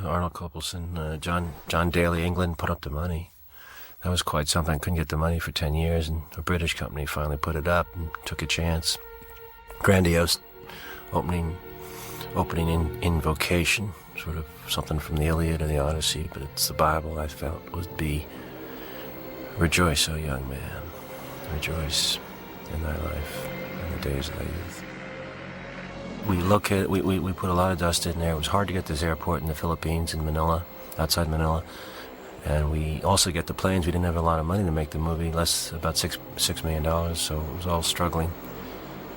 Arnold Copelson, John Daly, England, put up the money. That was quite something. I couldn't get the money for 10 years, and a British company finally put it up and took a chance. Grandiose opening invocation, sort of something from the Iliad or the Odyssey, but it's the Bible. I felt would be, rejoice, O young man, rejoice in thy life and the days of thy youth. We put a lot of dust in there. It was hard to get this airport in the Philippines, in Manila, outside Manila. And we also get the planes. We didn't have a lot of money to make the movie, about $6 million, so it was all struggling.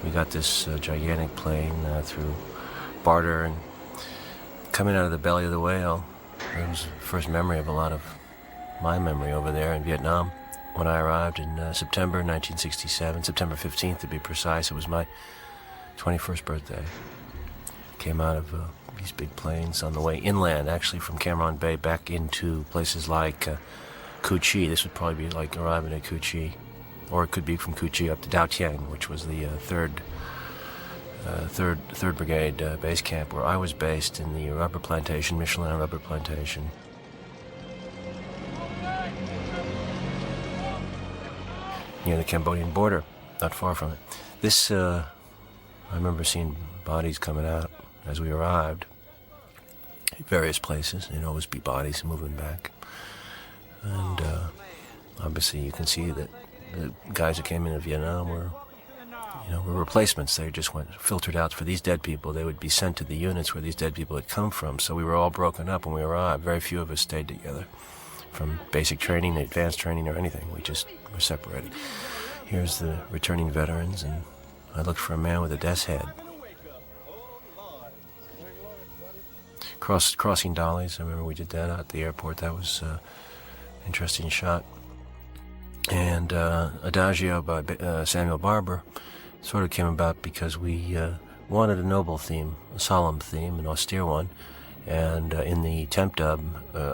We got this gigantic plane through barter, and coming out of the belly of the whale, it was the first memory of a lot of my memory over there in Vietnam. When I arrived in September 1967, September 15th to be precise, it was my 21st birthday. Came out of these big planes on the way inland, actually from Cameron Bay back into places like Cu Chi. This would probably be like arriving at Cu Chi, or it could be from Cu Chi up to Dao Tiang, which was the third Brigade base camp where I was based in the rubber plantation, Michelin rubber plantation. Near the Cambodian border, not far from it. This, I remember seeing bodies coming out as we arrived. Various places, there'd always be bodies moving back. And obviously you can see that the guys who came into Vietnam were replacements. They just went filtered out for these dead people. They would be sent to the units where these dead people had come from. So we were all broken up when we arrived. Very few of us stayed together, from basic training, advanced training, or anything. We just were separated. Here's the returning veterans, and I looked for a man with a death's head. Crossing dollies, I remember we did that at the airport. That was an interesting shot. And Adagio by Samuel Barber sort of came about because we wanted a noble theme, a solemn theme, an austere one. And in the temp dub,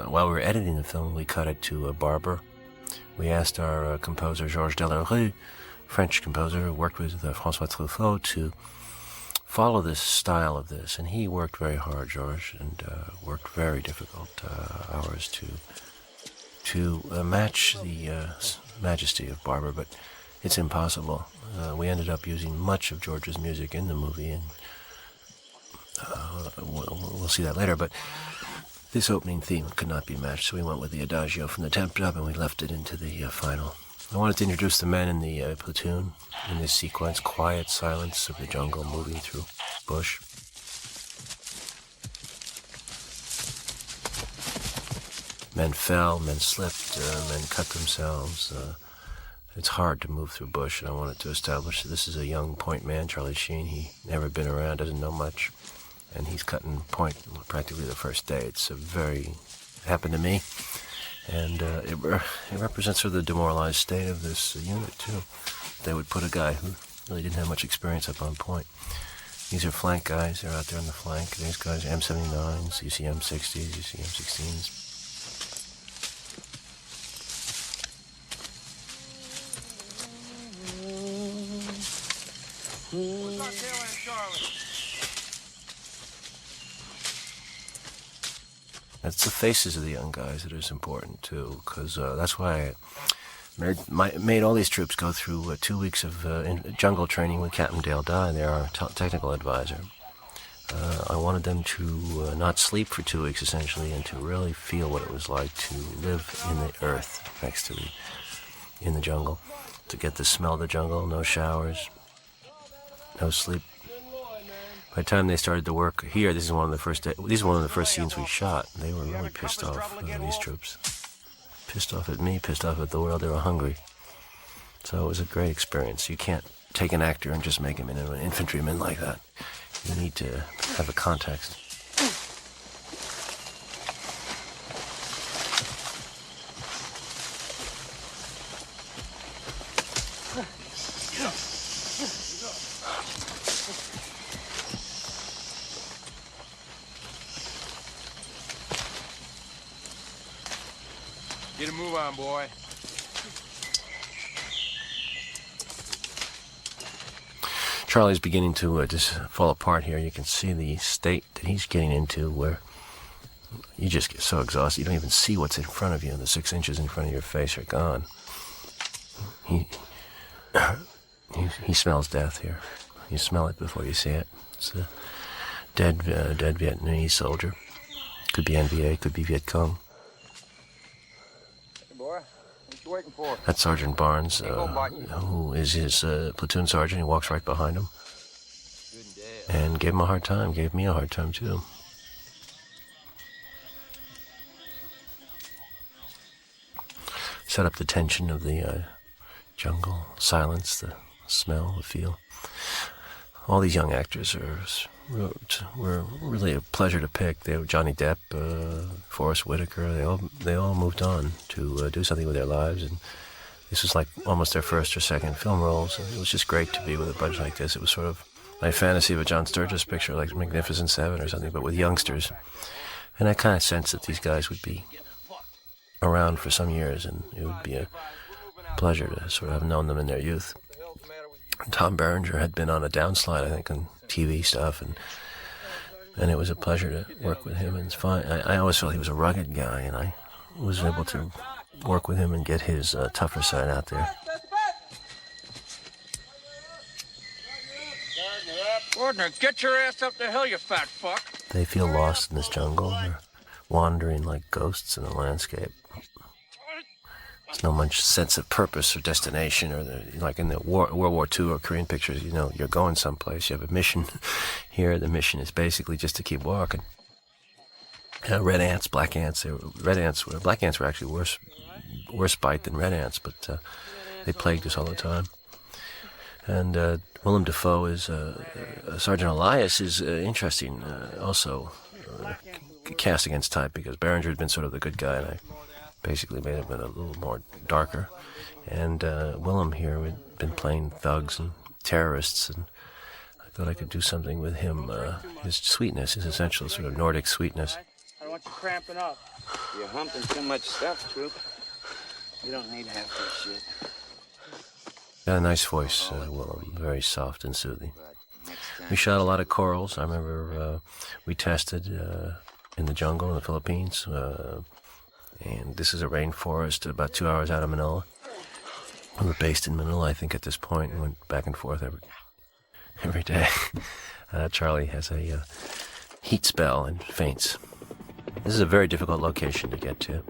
while we were editing the film, we cut it to Barber. We asked our composer, Georges Delarue, French composer who worked with François Truffaut, to follow this style of this. And he worked very hard, Georges, and worked very difficult hours to match the majesty of Barber, but it's impossible. We ended up using much of George's music in the movie, and we'll see that later, but this opening theme could not be matched, so we went with the Adagio from the temp dub, and we left it into the final. I wanted to introduce the men in the platoon in this sequence, quiet silence of the jungle moving through bush. Men fell, men slipped, men cut themselves. It's hard to move through bush, and I wanted to establish that this is a young point man, Charlie Sheen. He never been around, doesn't know much, and he's cutting point practically the first day. It's happened to me, and it represents sort of the demoralized state of this unit, too. They would put a guy who really didn't have much experience up on point. These are flank guys. They're out there on the flank. These guys are M79s, you see M60s, you see M16s. It's the faces of the young guys that is important too, because that's why I made all these troops go through 2 weeks of jungle training with Captain Dale Dye. They're our technical advisor. I wanted them to not sleep for 2 weeks essentially, and to really feel what it was like to live in the earth next to in the jungle, to get the smell of the jungle, no showers, no sleep. By the time they started to work here, this is one of the first scenes we shot. They were really pissed off, these troops. Pissed off at me, pissed off at the world. They were hungry. So it was a great experience. You can't take an actor and just make him into an infantryman like that. You need to have a context. Get a move on, boy. Charlie's beginning to just fall apart here. You can see the state that he's getting into, where you just get so exhausted. You don't even see what's in front of you, and the 6 inches in front of your face are gone. He smells death here. You smell it before you see it. It's a dead Vietnamese soldier. Could be NVA, could be Viet Cong. Hey boy, what you waiting for? That's Sergeant Barnes, who is his platoon sergeant. He walks right behind him. And gave him a hard time. Gave me a hard time too. Set up the tension of the jungle, silence, the smell, the feel. All these young actors were really a pleasure to pick. They were Johnny Depp, Forrest Whitaker. They all moved on to do something with their lives, and this was like almost their first or second film roles. And it was just great to be with a bunch like this. It was sort of my fantasy of a John Sturges picture, like Magnificent Seven or something, but with youngsters. And I kind of sensed that these guys would be around for some years, and it would be a pleasure to sort of have known them in their youth. Tom Berenger had been on a downslide, I think, on TV stuff, and it was a pleasure to work with him. And it's fine. I always felt he was a rugged guy, and I was able to work with him and get his tougher side out there. Gardner, get your ass up the hill, you fat fuck. They feel lost in this jungle. They're wandering like ghosts in the landscape. There's no much sense of purpose or destination, or like in the World War II or Korean pictures, you're going someplace. You have a mission. Here, the mission is basically just to keep walking. Red ants, black ants. Black ants were actually worse bite than red ants, but they plagued us all the time. And Willem Dafoe is Sergeant Elias is interesting. Also cast against type, because Berenger had been sort of the good guy, and I basically made him a little more darker. And Willem here had been playing thugs and terrorists, and I thought I could do something with him. His sweetness, his essential sort of Nordic sweetness. I don't want you cramping up. You're humping too much stuff, Troop. You don't need half this shit. Got a nice voice, Willem, very soft and soothing. We shot a lot of corals. I remember we tested in the jungle in the Philippines, and this is a rainforest about 2 hours out of Manila. We were based in Manila, I think, at this point, and went back and forth every day. Charlie has a heat spell and faints. This is a very difficult location to get to.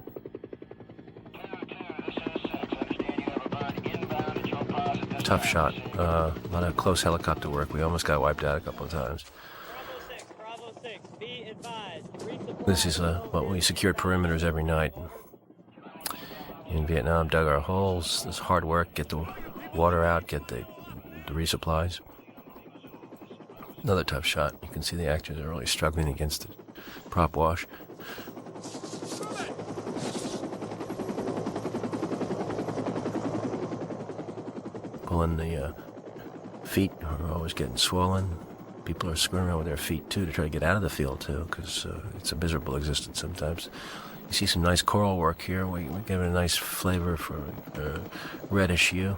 Tough shot. A lot of close helicopter work. We almost got wiped out a couple of times. This is what we secured perimeters every night. In Vietnam, dug our holes. This hard work. Get the water out. Get the resupplies. Another tough shot. You can see the actors are really struggling against the prop wash. Pulling the feet are always getting swollen. People are screwing around with their feet too to try to get out of the field too, because it's a miserable existence sometimes. You see some nice coral work here. We give it a nice flavor for reddish hue.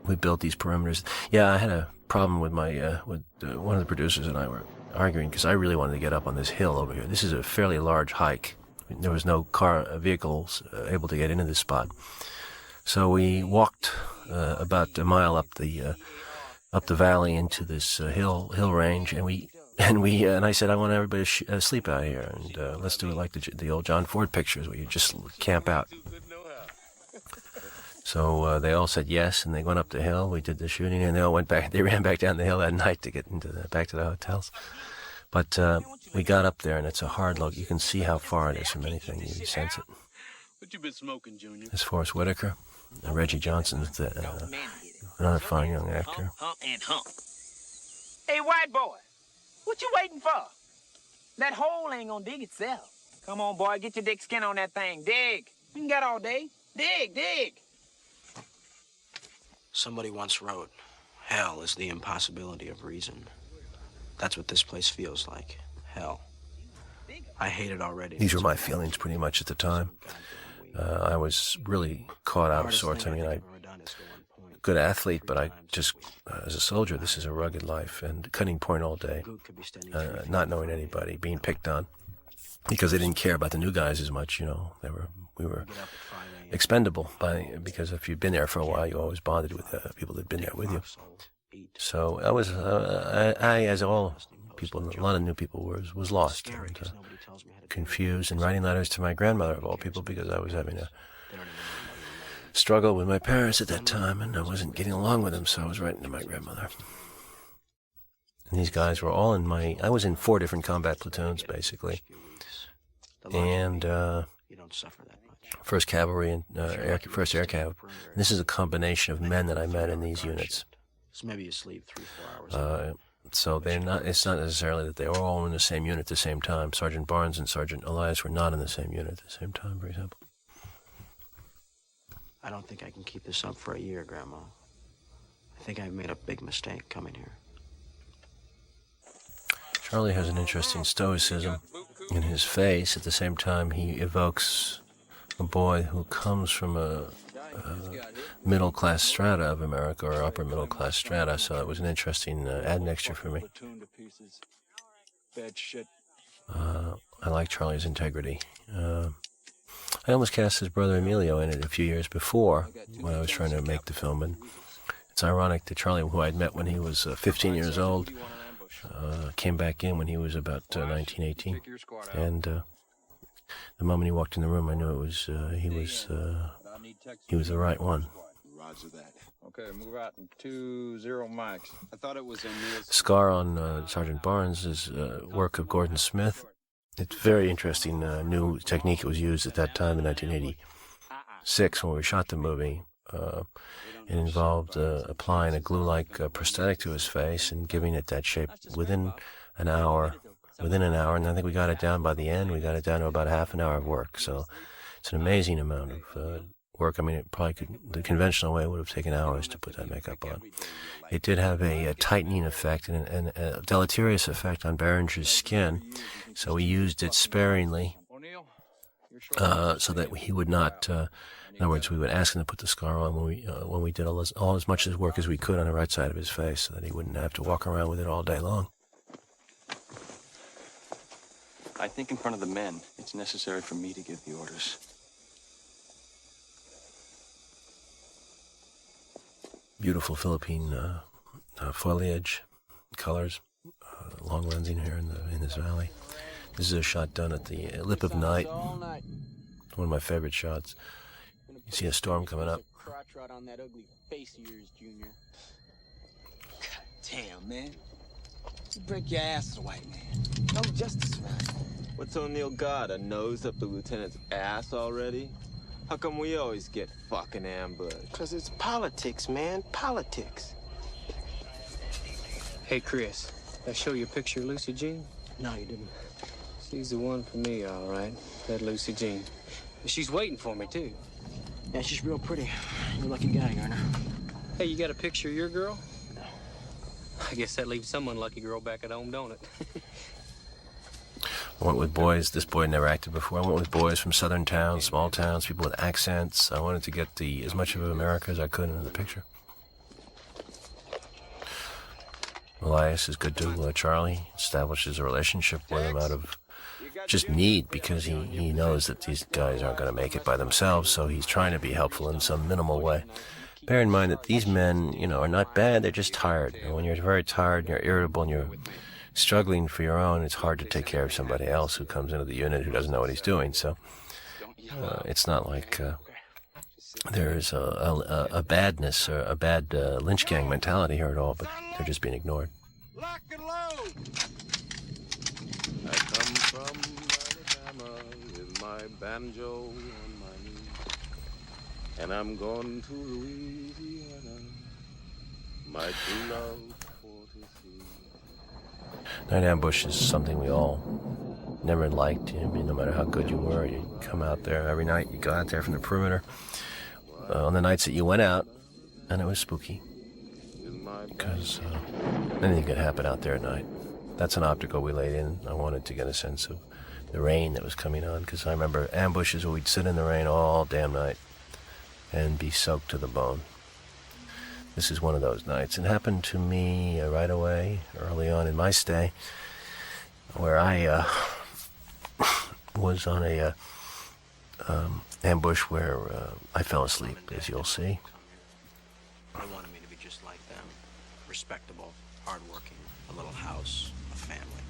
We built these perimeters. Yeah, I had a problem with one of the producers and I were arguing, because I really wanted to get up on this hill over here. This is a fairly large hike. There was no vehicles able to get into this spot. So we walked about a mile up the valley into this hill range, and I said, I want everybody to sleep out here, and let's do it like the old John Ford pictures where you just camp out. So they all said yes, and they went up the hill. We did the shooting, and they all went back. They ran back down the hill that night to get back to the hotels. But we got up there, and it's a hard look. You can see how far it is from anything. You sense it. What you been smoking, Junior? There's Forrest Whitaker. Reggie Johnson's another fine young actor. Hump and hump. Hey, white boy, what you waiting for? That hole ain't gonna dig itself. Come on, boy, get your dick skin on that thing. Dig. You can get all day. Dig. Somebody once wrote, hell is the impossibility of reason. That's what this place feels like. Hell. I hate it already. These were my feelings pretty much at the time. I was really caught out of sorts. I mean, I'm a good athlete, but I just, as a soldier, this is a rugged life, and cutting point all day, not knowing anybody, being picked on, because they didn't care about the new guys as much. We were expendable because if you'd been there for a while, you always bonded with people that'd been there with you. So I as all people, a lot of new people was lost and confused, and writing letters to my grandmother of all people because I was having a struggle with my parents at that time, and I wasn't getting along with them, so I was writing to my grandmother. And these guys were all I was in 4 different combat platoons, basically. And 1st Cavalry and 1st Air Cav. This is a combination of men that I met in these units. Maybe you sleep 3-4 hours. So it's not necessarily that they were all in the same unit at the same time. Sergeant Barnes and Sergeant Elias were not in the same unit at the same time, for example. I don't think I can keep this up for a year, Grandma. I think I've made a big mistake coming here. Charlie has an interesting stoicism in his face. At the same time, he evokes a boy who comes from a middle-class strata of America, or upper middle-class strata, so it was an interesting admixture for me. I like Charlie's integrity. I almost cast his brother Emilio in it a few years before when I was trying to make the film, and it's ironic that Charlie, who I'd met when he was 15 years old, came back in when he was about 19, 18, and the moment he walked in the room, I knew it was he was the right one. Roger that. Okay, move out in 20 mics. I thought it was Emil's. Scar on Sergeant Barnes is work of Gordon Smith. It's very interesting new technique that was used at that time in 1986 when we shot the movie. It involved applying a glue-like prosthetic to his face and giving it that shape within an hour, and I think we got it down by the end. We got it down to about half an hour of work, so it's an amazing amount of work. I mean, it probably the conventional way would have taken hours to put that makeup on. It did have a tightening effect and a deleterious effect on Behringer's skin, so we used it sparingly so that he would not, in other words, we would ask him to put the scar on when we did all as much work as we could on the right side of his face, so that he wouldn't have to walk around with it all day long. I think in front of the men, it's necessary for me to give the orders. Beautiful Philippine foliage, colors, long lensing here in this valley. This is a shot done at the lip of night. One of my favorite shots. You see a storm coming up. On that ugly face of yours, Junior. God damn, man. You break your ass to the white man. No justice around here. What's O'Neill got? A nose up the lieutenant's ass already? How come we always get fucking ambushed? 'Cause it's politics, man. Politics. Hey, Chris, did I show you a picture of Lucy Jean? No, you didn't. She's the one for me, all right. That Lucy Jean. She's waiting for me, too. Yeah, she's real pretty. You're a lucky guy, Garner. Hey, you got a picture of your girl? No. I guess that leaves some unlucky girl back at home, don't it? I went with boys. This boy never acted before. I went with boys from southern towns, small towns, people with accents. I wanted to get as much of America as I could into the picture. Elias is good to Charlie. Establishes a relationship with him out of just need, because he knows that these guys aren't going to make it by themselves, so he's trying to be helpful in some minimal way. Bear in mind that these men, are not bad. They're just tired. And when you're very tired and you're irritable and you're struggling for your own, it's hard to take care of somebody else who comes into the unit who doesn't know what he's doing. So it's not like there's a badness or a bad lynch gang mentality here at all, but they're just being ignored. Lock and load! I come from Alabama with my banjo on my knee, and I'm going to Louisiana, my true love for to see. Night ambush is something we all never liked. No matter how good you were, you come out there every night. You go out there from the perimeter. On the nights that you went out, and it was spooky, because anything could happen out there at night. That's an optical we laid in. I wanted to get a sense of the rain that was coming on, because I remember ambushes where we'd sit in the rain all damn night and be soaked to the bone. This is one of those nights. It happened to me right away, early on in my stay, where I was on a ambush where I fell asleep, as you'll see. They wanted me to be just like them. Respectable, hardworking, a little house, a family.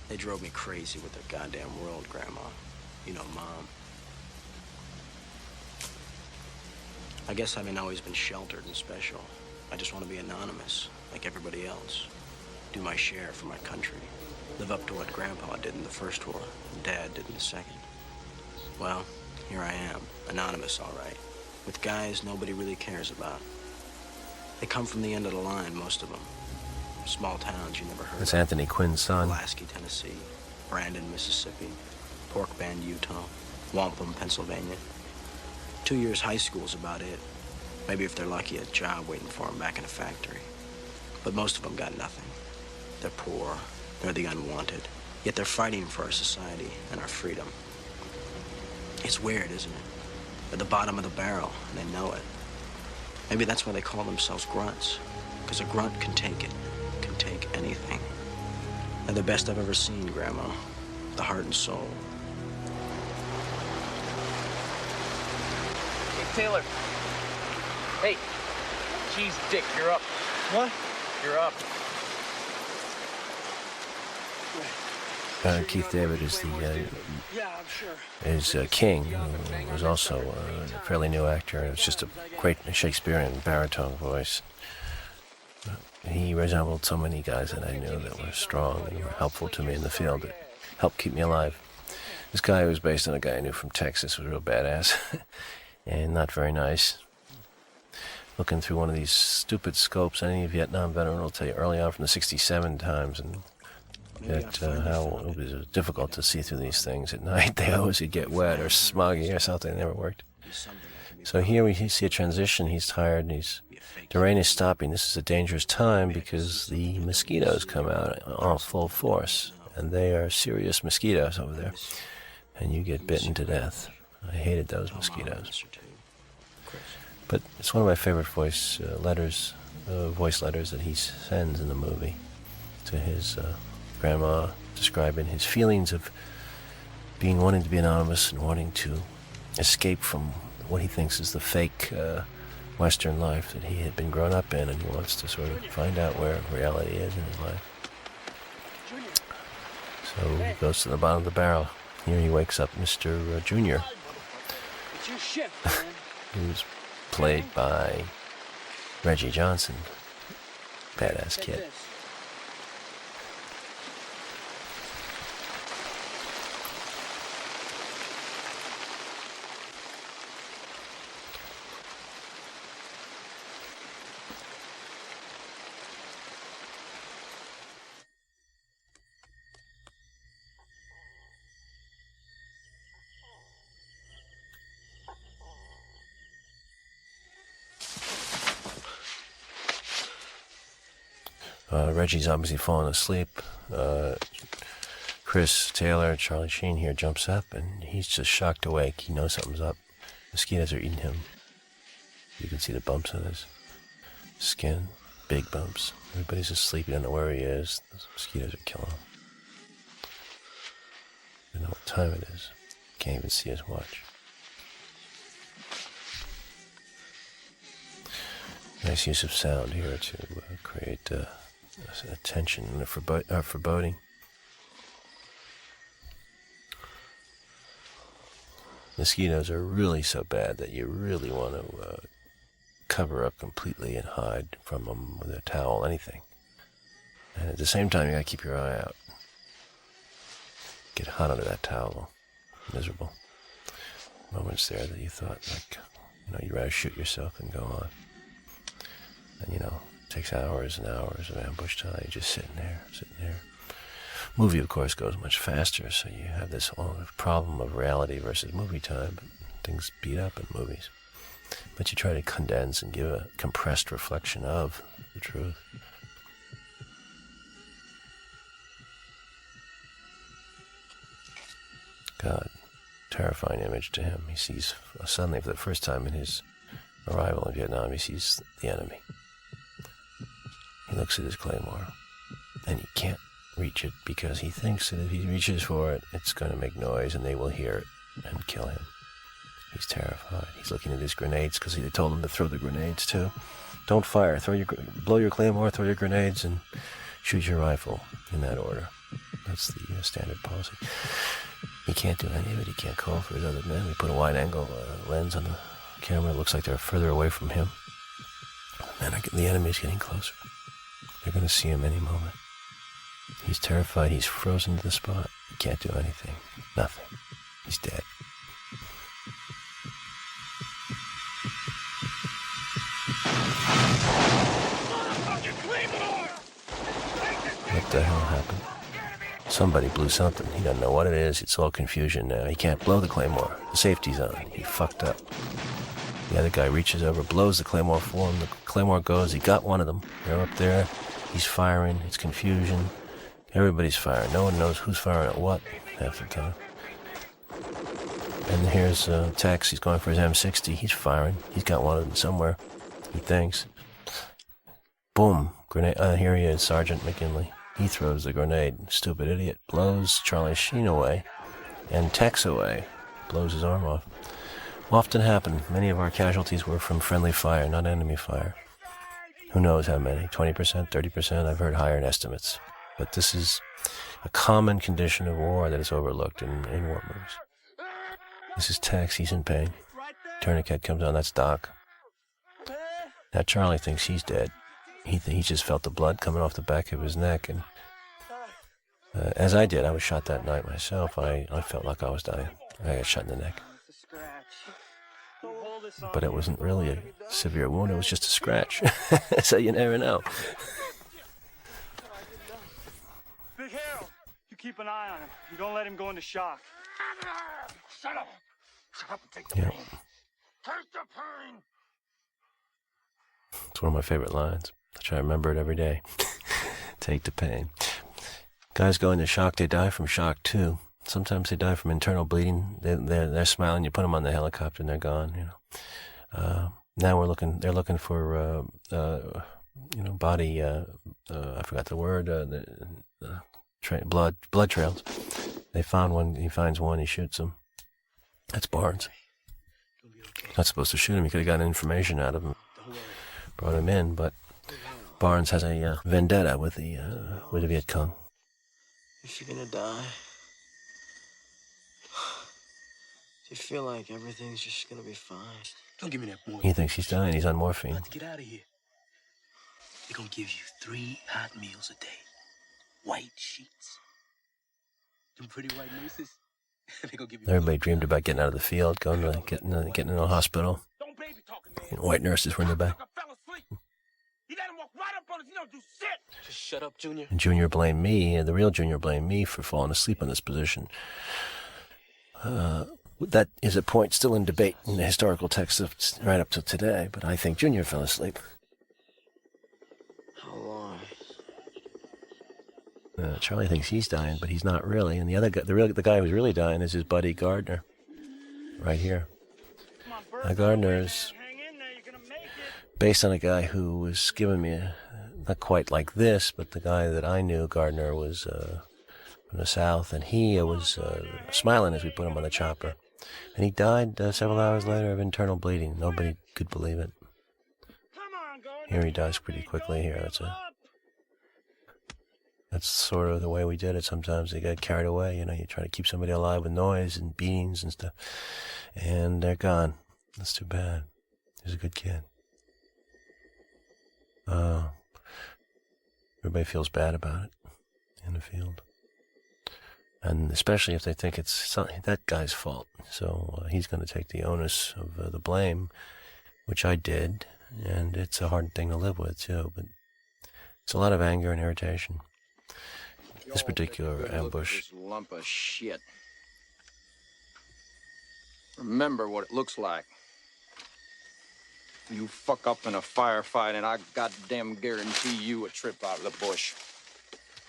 They drove me crazy with their goddamn world, Grandma. You know, Mom. I guess having always been sheltered and special, I just want to be anonymous, like everybody else. Do my share for my country. Live up to what Grandpa did in the first war, and Dad did in the second. Well, here I am, anonymous, all right, with guys nobody really cares about. They come from the end of the line, most of them. Small towns you never heard That's of. Anthony Quinn's son. Pulaski, Tennessee, Brandon, Mississippi, Pork Bend, Utah, Wampum, Pennsylvania. 2 years high school's about it. Maybe if they're lucky, a job waiting for them back in a factory. But most of them got nothing. They're poor, they're the unwanted, yet they're fighting for our society and our freedom. It's weird, isn't it? At the bottom of the barrel, and they know it. Maybe that's why they call themselves grunts, because a grunt can take it, can take anything. They're the best I've ever seen, Grandma. The heart and soul. Hey, Taylor. Hey. Jeez, Dick, you're up. What? You're up. Keith David is the Yeah, I'm sure. is King, who was also a fairly new actor. It's just a great Shakespearean baritone voice. He resembled so many guys that I knew that were strong and were helpful to me in the field, that helped keep me alive. This guy was based on a guy I knew from Texas, was real badass and not very nice. Looking through one of these stupid scopes, any Vietnam veteran will tell you early on from the 67 times, and that how it was difficult to see through these things at night. They always would get wet or smoggy or something. It never worked. So here we see a transition. He's tired, and the rain is stopping. This is a dangerous time because the mosquitoes come out on full force, and they are serious mosquitoes over there, and you get bitten to death. I hated those mosquitoes. But it's one of my favorite voice letters that he sends in the movie to his grandma, describing his feelings of wanting to be anonymous and wanting to escape from what he thinks is the fake Western life that he had been grown up in, and he wants to sort of find out where reality is in his life. So he goes to the bottom of the barrel. Here he wakes up Mr. Junior, It's your shift, man. who's played by Reggie Johnson. Badass Take kid. this. Reggie's obviously falling asleep. Chris Taylor, Charlie Sheen here jumps up, and he's just shocked awake. He knows something's up. Mosquitoes are eating him. You can see the bumps on his skin, big bumps. Everybody's asleep. You don't know where he is. The mosquitoes are killing him. You don't know what time it is. Can't even see his watch. Nice use of sound here to create a tension and a foreboding. Mosquitoes are really so bad that you really want to cover up completely and hide from them with a towel, anything. And at the same time, you gotta keep your eye out. Get hot under that towel. Miserable. Moments there that you thought, like, you'd rather shoot yourself than go on. And, it takes hours and hours of ambush time. You're just sitting there. Movie, of course, goes much faster, so you have this problem of reality versus movie time, but things beat up in movies. But you try to condense and give a compressed reflection of the truth. God, terrifying image to him. He sees, suddenly for the first time in his arrival in Vietnam, he sees the enemy. He looks at his claymore, and he can't reach it because he thinks that if he reaches for it, it's going to make noise and they will hear it and kill him. He's terrified. He's looking at his grenades because they told him to throw the grenades too. Don't fire. Blow your claymore, throw your grenades, and shoot your rifle in that order. That's the standard policy. He can't do any of it. He can't call for his other men. We put a wide-angle lens on the camera. It looks like they're further away from him. And the enemy's getting closer. They're going to see him any moment. He's terrified. He's frozen to the spot. He can't do anything. Nothing. He's dead. What the hell happened? Somebody blew something. He doesn't know what it is. It's all confusion now. He can't blow the claymore. The safety's on. He fucked up. The other guy reaches over, blows the claymore for him. The claymore goes. He got one of them. They're up there. He's firing. It's confusion. Everybody's firing. No one knows who's firing at what half the time. And here's Tex. He's going for his M60. He's firing. He's got one of them somewhere, he thinks. Boom. Grenade. Here he is, Sergeant McKinley. He throws the grenade. Stupid idiot. Blows Charlie Sheen away. And Tex away. Blows his arm off. Often happened. Many of our casualties were from friendly fire, not enemy fire. Who knows how many? 20%, 30%? I've heard higher estimates. But this is a common condition of war that is overlooked in war movies. This is Tex. He's in pain. Tourniquet comes on. That's Doc. Now Charlie thinks he's dead. He just felt the blood coming off the back of his neck, and as I did, I was shot that night myself. I felt like I was dying. I got shot in the neck. But it wasn't really a severe wound, it was just a scratch. So you never know. Big Harold, you keep an eye on him. You don't let him go into shock. Shut up! Shut up and take the pain. Take the pain! It's one of my favorite lines. I try to remember it every day. Take the pain. Guys go into shock, they die from shock too. Sometimes they die from internal bleeding. They're smiling. You put them on the helicopter and they're gone. You know. Now they're looking for body. I forgot the word. Blood trails. They found one. He finds one. He shoots him. That's Barnes. Not supposed to shoot him. He could have gotten information out of him. Brought him in, but Barnes has a vendetta with the Viet Cong. If you're gonna die, do you feel like everything's just gonna be fine? Don't give me that morphine. He thinks he's dying. He's on morphine. To get out of here. They're gonna give you 3 hot meals a day. White sheets. Them pretty white nurses. They gonna give you. Everybody dreamed about getting out of the field, getting in a hospital. Don't baby talk to me. And white nurses were in the back. You let him walk right up on us. You don't do shit. Just shut up, Junior. And Junior blamed me, and the real Junior blamed me for falling asleep in this position. That is a point still in debate in the historical text right up to today, but I think Junior fell asleep. How long? Charlie thinks he's dying, but he's not really. And the other guy, the guy who's really dying is his buddy Gardner, right here. Now Gardner is based on a guy who was giving me not quite like this, but the guy that I knew, Gardner, was from the South, and he was smiling as we put him on the chopper. And he died several hours later of internal bleeding. Nobody could believe it. Here he dies pretty quickly here. That's sort of the way we did it sometimes. They get carried away, you know, you try to keep somebody alive with noise and beatings and stuff. And they're gone. That's too bad. He was a good kid. Everybody feels bad about it in the field. And especially if they think it's that guy's fault. So he's going to take the onus of the blame, which I did. And it's a hard thing to live with, too. But it's a lot of anger and irritation. This particular ambush. This lump of shit. Remember what it looks like. You fuck up in a firefight, and I goddamn guarantee you a trip out of the bush.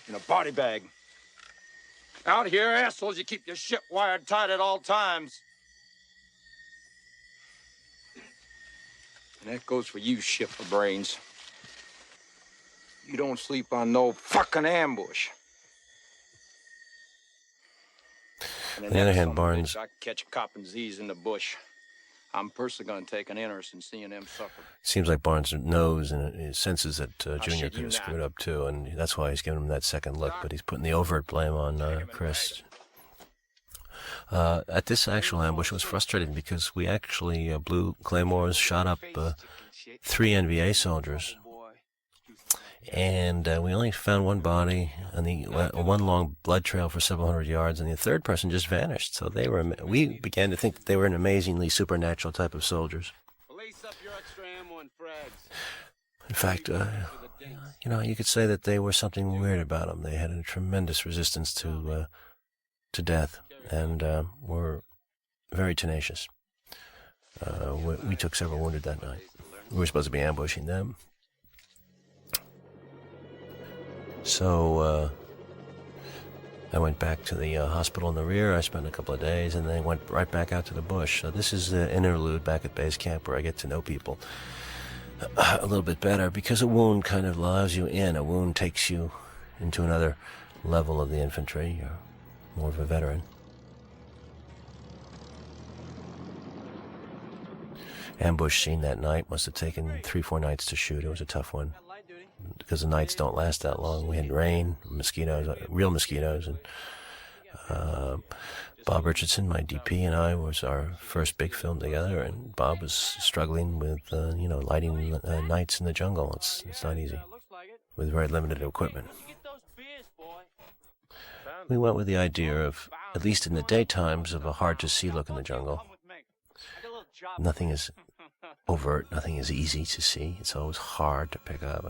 In a body bag. Out here, assholes, you keep your shit wired tight at all times. And that goes for you, ship of brains. You don't sleep on no fucking ambush. And On the other hand, son of a Barnes- bitch, I catch a cop and Z's in the bush. I'm personally going to take an interest in seeing them suffer. Seems like Barnes knows and he senses that Junior shit could you have not. screwed up too, and that's why he's giving him that second look. But he's putting the overt blame on Chris. At this actual ambush, it was frustrating because we actually blew claymores, shot up 3 NVA soldiers, and we only found one body and one long blood trail for several hundred yards, and the third person just vanished. So we began to think that they were an amazingly supernatural type of soldiers. In fact, you could say that they were something weird about them. They had a tremendous resistance to death, and were very tenacious. We took several wounded that night. We were supposed to be ambushing them. So I went back to the hospital in the rear. I spent a couple of days, and then went right back out to the bush. So this is the interlude back at base camp where I get to know people a little bit better, because a wound kind of allows you in. A wound takes you into another level of the infantry. You're more of a veteran. Ambush scene that night must have taken 3-4 nights to shoot. It was a tough one because the nights don't last that long. We had rain, mosquitoes, real mosquitoes, and Bob Richardson, my DP, and I was our first big film together, and Bob was struggling with lighting nights in the jungle. It's not easy with very limited equipment. We went with the idea of, at least in the daytimes, of a hard-to-see look in the jungle. Nothing is overt, nothing is easy to see. It's always hard to pick up.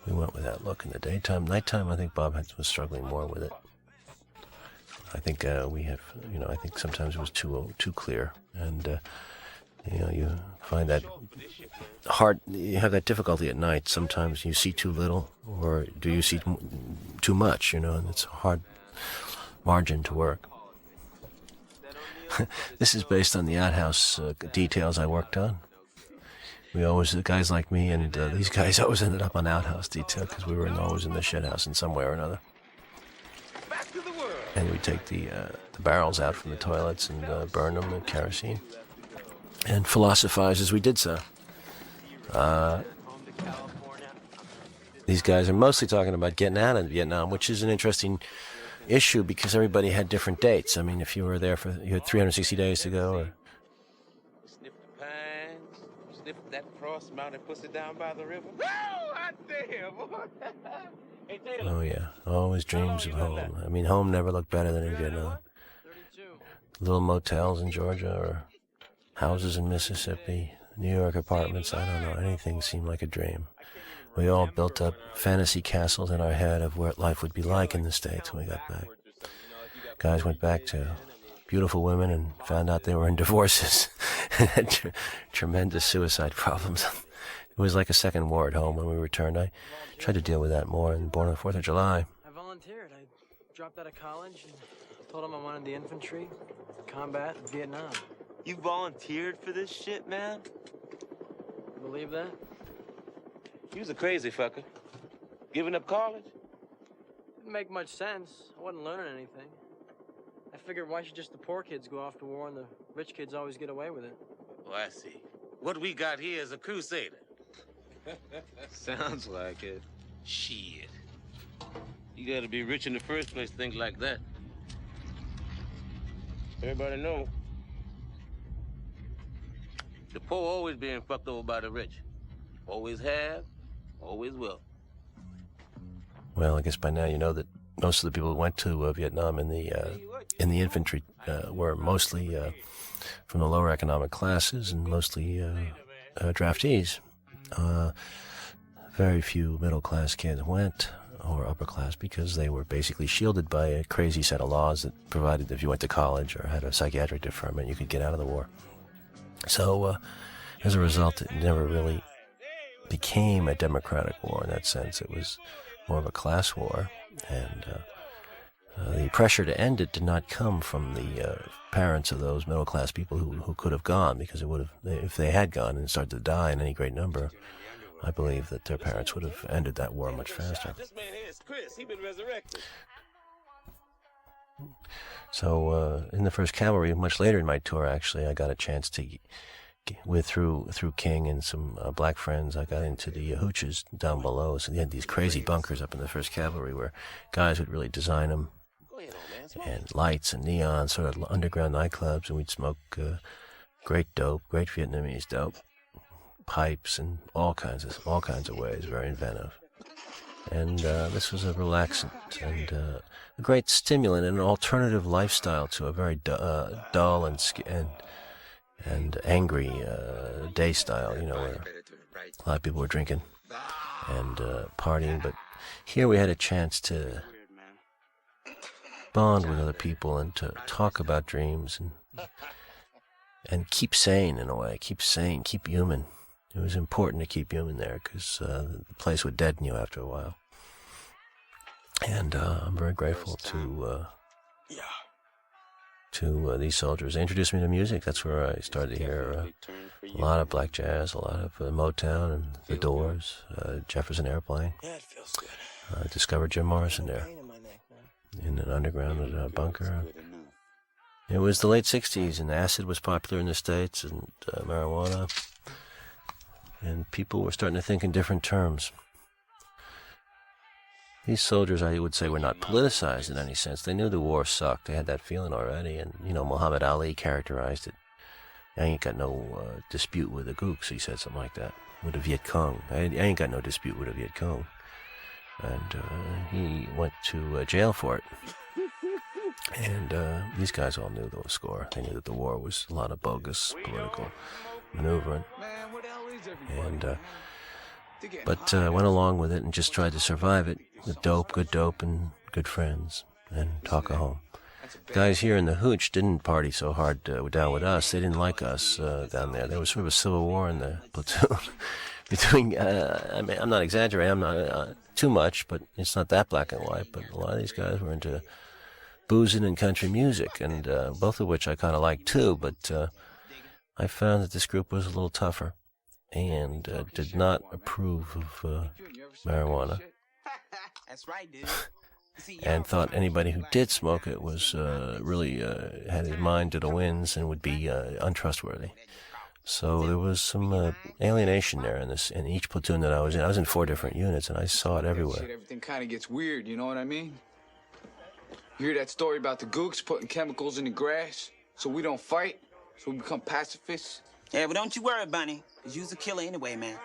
We went with that look in the daytime. Nighttime, I think Bob was struggling more with it. I think I think sometimes it was too clear, and you find that hard. You have that difficulty at night. Sometimes you see too little, or do you see too much? And it's a hard margin to work. This is based on the outhouse details I worked on. Guys like me and these guys always ended up on outhouse detail because we were always in the shit house in some way or another. And we take the barrels out from the toilets and burn them with kerosene and philosophize as we did so. These guys are mostly talking about getting out of Vietnam, which is an interesting issue because everybody had different dates. I mean, if you were there you had 360 days to go. Or... Sniff the pines, sniff that frost-mounted pussy down by the river. Oh yeah, always dreams of home. I mean, home never looked better than in Vietnam. Little motels in Georgia or houses in Mississippi, New York apartments, I don't know, anything seemed like a dream. We all built up fantasy castles in our head of what life would be like in the States when we got back. Guys went back to beautiful women and found out they were in divorces and had tremendous suicide problems. It was like a second war at home when we returned. I tried to deal with that more and born on the 4th of July. I volunteered. I dropped out of college and told him I wanted the infantry, combat, Vietnam. You volunteered for this shit, man? You believe that? You was a crazy fucker. Giving up college? Didn't make much sense. I wasn't learning anything. I figured why should just the poor kids go off to war and the rich kids always get away with it? Oh, I see. What we got here is a crusader. Sounds like it. Shit. You gotta be rich in the first place to think like that. Everybody know. The poor always being fucked over by the rich. Always have, always will. Well, I guess by now you know that most of the people who went to Vietnam in the infantry were mostly from the lower economic classes and mostly draftees. Very few middle-class kids went, or upper-class, because they were basically shielded by a crazy set of laws that provided if you went to college or had a psychiatric deferment, you could get out of the war. So, as a result, it never really became a democratic war in that sense. It was more of a class war, and the pressure to end it did not come from the parents of those middle-class people who could have gone, because it would have, if they had gone and started to die in any great number, I believe that their parents would have ended that war much faster. This man here is Chris. He been resurrected. So in the 1st Cavalry, much later in my tour, actually, I got a chance to through King and some black friends, I got into the hooches down below. So they had these crazy bunkers up in the 1st Cavalry where guys would really design them, and lights and neon, sort of underground nightclubs, and we'd smoke great dope, great Vietnamese dope, pipes, and all kinds of ways, very inventive. And this was a relaxant and a great stimulant and an alternative lifestyle to a very dull and angry day style, you know, where a lot of people were drinking and partying. But here we had a chance to bond with other people and to talk about dreams and keep sane in a way, keep human. It was important to keep human there because the place would deaden you after a while. And I'm very grateful to these soldiers. They introduced me to music. That's where I started to hear a lot of black jazz, a lot of Motown and The Doors, Jefferson Airplane. Yeah, it feels good. I discovered Jim Morrison there in an underground bunker. It was the late 60s, and acid was popular in the States, and marijuana. And people were starting to think in different terms. These soldiers, I would say, were not politicized in any sense. They knew the war sucked. They had that feeling already. And, you know, Muhammad Ali characterized it. I ain't got no dispute with the gooks, he said something like that, with the Viet Cong. I ain't got no dispute with the Viet Cong. And he went to jail for it. And these guys all knew the score. They knew that the war was a lot of bogus political maneuvering. And but went along with it and just tried to survive it with dope, good dope, and good friends, and talk a home. Guys here in the hooch didn't party so hard down with us. They didn't like us down there. There was sort of a civil war in the platoon between, I mean, I'm not exaggerating, I'm not too much, but it's not that black and white, but a lot of these guys were into boozing and country music, and both of which I kind of liked too, but I found that this group was a little tougher and did not approve of marijuana. That's right, dude. And thought anybody who did smoke it was really had his mind to the winds and would be untrustworthy. So there was some alienation there in each platoon that I was in. I was in 4 different units, and I saw it everywhere. Shit, everything kind of gets weird, you know what I mean? You hear that story about the gooks putting chemicals in the grass so we don't fight, so we become pacifists? Yeah, but don't you worry, Bunny, because you's a killer anyway, man.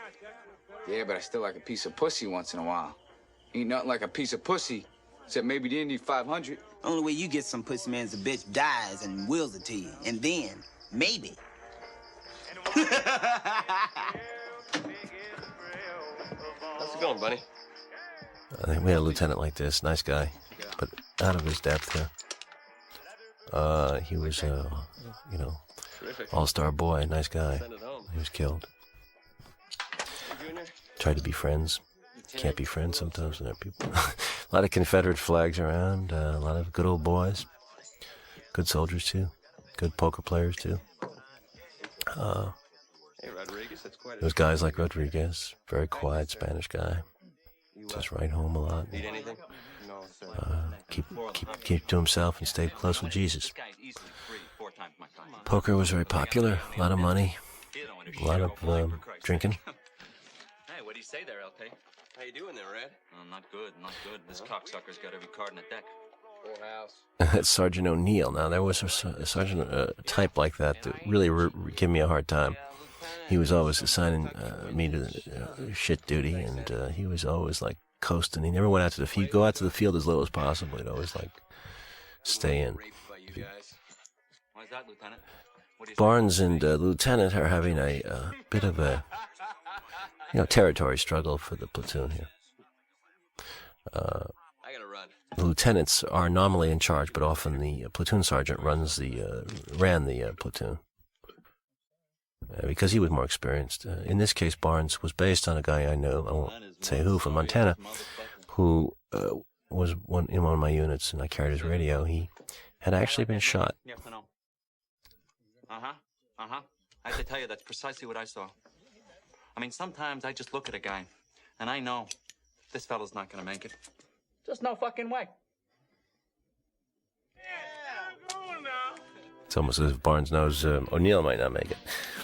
Yeah, but I still like a piece of pussy once in a while. Ain't nothing like a piece of pussy, except maybe they need 500. Only way you get some pussy, man, is a bitch dies and wills it to you. And then, maybe. How's it going, Bunny? I think we had a lieutenant like this, nice guy, but out of his depth here. He was, you know, all-star boy, nice guy. He was killed. Tried to be friends. Can't be friends sometimes when there are people. A lot of Confederate flags around, a lot of good old boys. Good soldiers, too. Good poker players, too. Those guys like Rodriguez, very quiet Spanish guy. Just write home a lot. Need anything? Keep to himself and stay close with Jesus. Poker was very popular. A lot of money. A lot of drinking. Hey, what do you say there, LP? How you doing there, Red? Oh, not good, not good. This cocksucker's got every card in the deck. Full house. That's Sergeant O'Neill. Now, there was a sergeant type like that really gave me a hard time. He was always assigning me to shit duty, and he was always like coasting. He never went out to the field. Go out to the field as little as possible. He'd always like stay in. Why's that, Lieutenant? Barnes and the lieutenant are having a bit of a territory struggle for the platoon here. I gotta run. The lieutenants are nominally in charge, but often the platoon sergeant ran the platoon because he was more experienced. In this case, Barnes was based on a guy I know, I won't say who, from Montana, who was in one of my units, and I carried his radio. He had actually been shot. Yes, I know. I have to tell you, that's precisely what I saw. I mean, sometimes I just look at a guy, and I know this fellow's not gonna make it. Just no fucking way. It's almost as if Barnes knows O'Neill might not make it.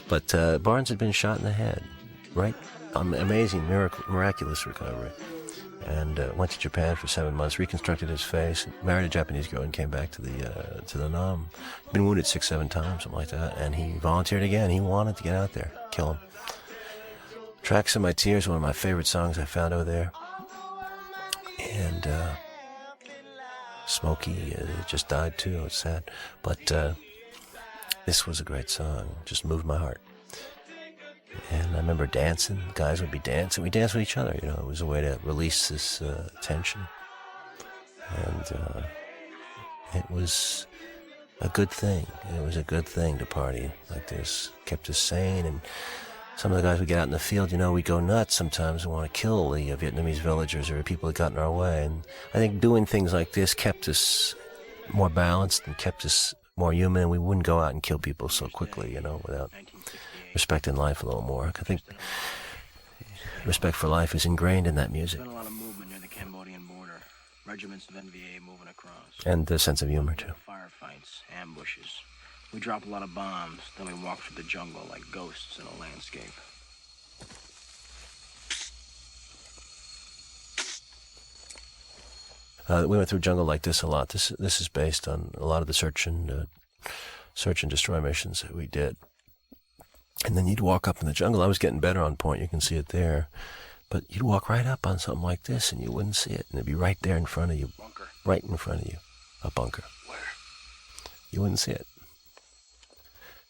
But Barnes had been shot in the head, right? Amazing, miraculous recovery. And went to Japan for 7 months, reconstructed his face, married a Japanese girl, and came back to the Nam. Been wounded 6-7 times, something like that. And he volunteered again. He wanted to get out there, kill him. Tracks of My Tears, one of my favorite songs I found over there. And Smokey just died too. It's sad, but this was a great song. Just moved my heart. And I remember dancing. Guys would be dancing. We danced with each other. You know, it was a way to release this tension. And it was a good thing. It was a good thing to party like this. Kept us sane. And some of the guys would get out in the field. You know, we'd go nuts sometimes and want to kill the Vietnamese villagers or people that got in our way. And I think doing things like this kept us more balanced and kept us more human. And we wouldn't go out and kill people so quickly, you know, without respecting life a little more. I think respect for life is ingrained in that music. There's been a lot of movement near the Cambodian border. Regiments of NVA moving across. And the sense of humor, too. Firefights, ambushes. We drop a lot of bombs, then we walk through the jungle like ghosts in a landscape. We went through jungle like this a lot. This is based on a lot of the search and destroy missions that we did. And then you'd walk up in the jungle. I was getting better on point. You can see it there. But you'd walk right up on something like this, and you wouldn't see it. And it'd be right there in front of you. Bunker. Right in front of you. A bunker. Where? You wouldn't see it.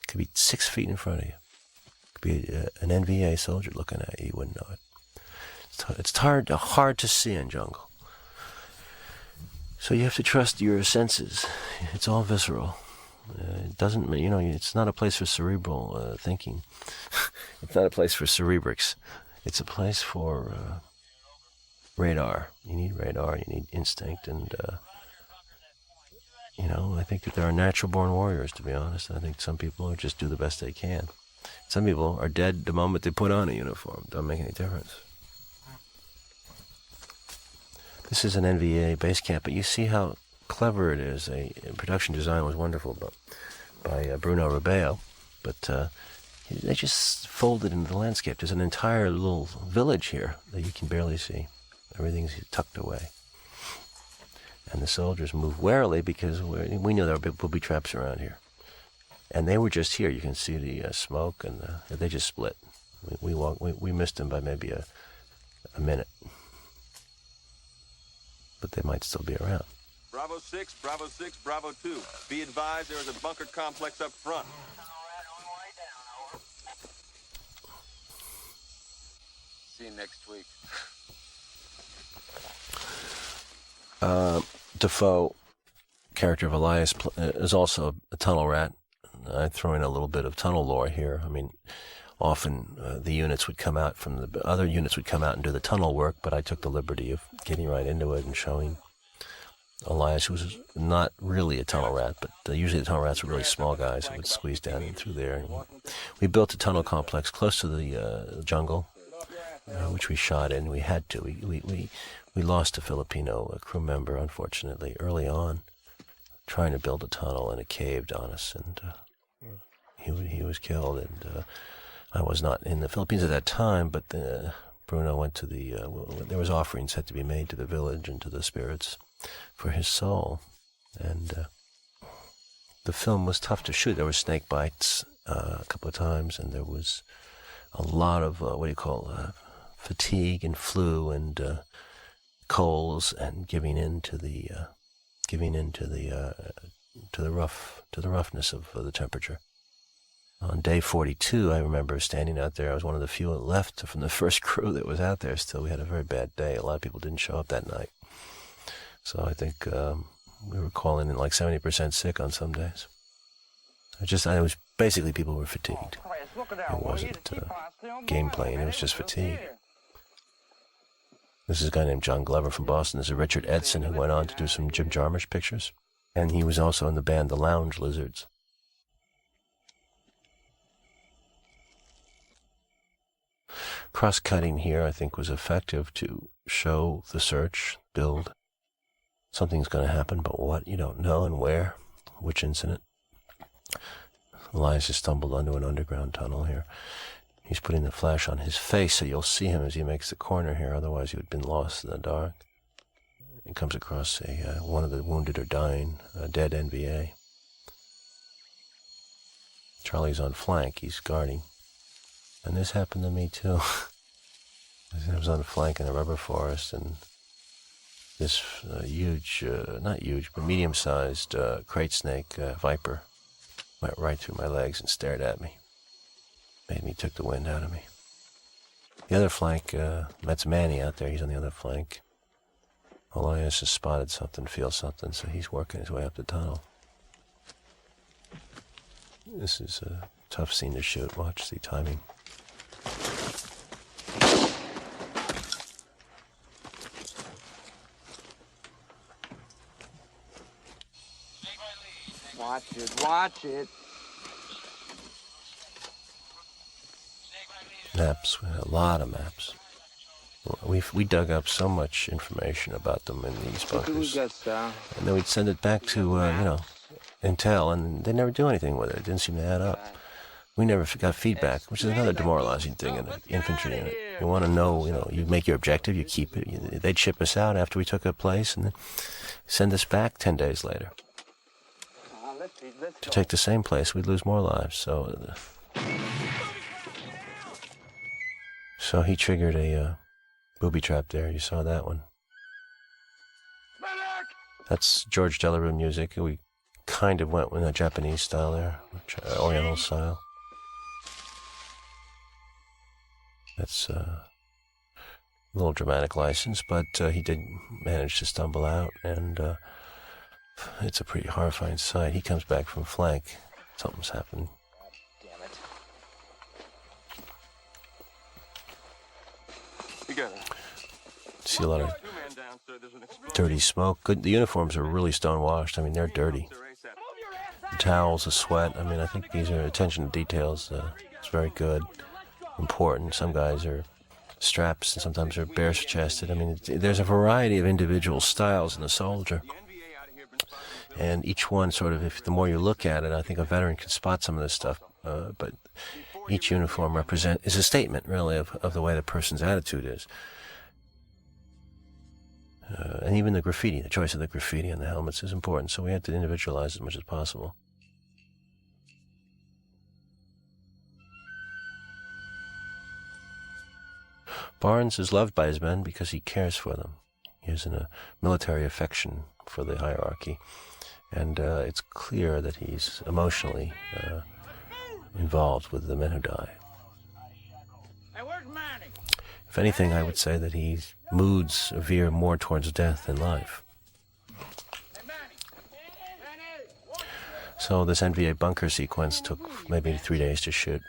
It could be 6 feet in front of you. It could be an NVA soldier looking at you. You wouldn't know it. It's hard to see in jungle. So you have to trust your senses. It's all visceral. It doesn't, you know, it's not a place for cerebral thinking. It's not a place for cerebrics. It's a place for radar. You need radar, you need instinct, and, you know, I think that there are natural-born warriors, to be honest. I think some people just do the best they can. Some people are dead the moment they put on a uniform. Don't make any difference. This is an NVA base camp, but you see how clever it is. Production design was wonderful by Bruno Rubeo, but they just folded into the landscape. There's an entire little village here that you can barely see. Everything's tucked away. And the soldiers move warily because we knew there were booby traps around here. And they were just here. You can see the smoke, and they just split. We missed them by maybe a minute. But they might still be around. Bravo 6, Bravo 6, Bravo 2. Be advised there is a bunker complex up front. See you next week. Defoe, character of Elias, is also a tunnel rat. I throw in a little bit of tunnel lore here. I mean, often the units would come out from the other units would come out and do the tunnel work, but I took the liberty of getting right into it and showing Elias, who was not really a tunnel rat, but usually the tunnel rats were really small guys who would squeeze down in through there. And we built a tunnel complex close to the jungle, which we shot in. We had to. We lost a Filipino crew member, unfortunately, early on, trying to build a tunnel, and it caved on us, and he was killed. And I was not in the Philippines at that time, but Bruno went to there was offerings had to be made to the village and to the spirits for his soul. And the film was tough to shoot. There were snake bites a couple of times, and there was a lot of, fatigue and flu and colds and giving in to the roughness of the temperature. On day 42, I remember standing out there. I was one of the few left from the first crew that was out there still. We had a very bad day. A lot of people didn't show up that night. So I think we were calling in like 70% sick on some days. I was basically people were fatigued. It wasn't gameplay, it was just fatigue. This is a guy named John Glover from Boston. This is Richard Edson, who went on to do some Jim Jarmusch pictures. And he was also in the band The Lounge Lizards. Cross-cutting here, I think, was effective to show the search, build. Something's going to happen, but what? You don't know, and where, which incident. Elias has stumbled onto an underground tunnel here. He's putting the flash on his face so you'll see him as he makes the corner here, otherwise he would have been lost in the dark. He comes across one of the wounded or dying, a dead NVA. Charlie's on flank, he's guarding. And this happened to me too. I was on flank in a rubber forest, and this huge, not huge, but medium-sized crate snake, viper, went right through my legs and stared at me. Took the wind out of me. The other flank, that's Manny out there, he's on the other flank. Elias has spotted something, feels something, so he's working his way up the tunnel. This is a tough scene to shoot. Watch the timing. Watch it. Maps, a lot of maps. We dug up so much information about them in these bunkers, and then we'd send it back to Intel, and they never do anything with it. It didn't seem to add up. We never got feedback, which is another demoralizing thing in an infantry unit. You want to know, you make your objective, you keep it. They'd ship us out after we took a place, and then send us back 10 days later to take the same place. We'd lose more lives. So he triggered a booby trap there. You saw that one. That's George Delarue music. We kind of went with a Japanese style there, Oriental style. That's a little dramatic license, but he did manage to stumble out, and it's a pretty horrifying sight. He comes back from flank. Something's happened. Damn it. You got it. See a lot of dirty smoke. Good. The uniforms are really stone-washed. I mean, they're dirty. The towels, the sweat. I mean, I think these are attention to details. It's very good, important. Some guys are straps, and sometimes they're bare-chested. I mean, there's a variety of individual styles in the soldier. And each one sort of, if the more you look at it, I think a veteran can spot some of this stuff. But each uniform is a statement, really, of the way the person's attitude is. And even the graffiti, the choice of the graffiti on the helmets is important, so we had to individualize as much as possible. Barnes is loved by his men because he cares for them. He has a military affection for the hierarchy, and it's clear that he's emotionally involved with the men who die. If anything, I would say that his moods veer more towards death than life. So this NVA bunker sequence took maybe 3 days to shoot.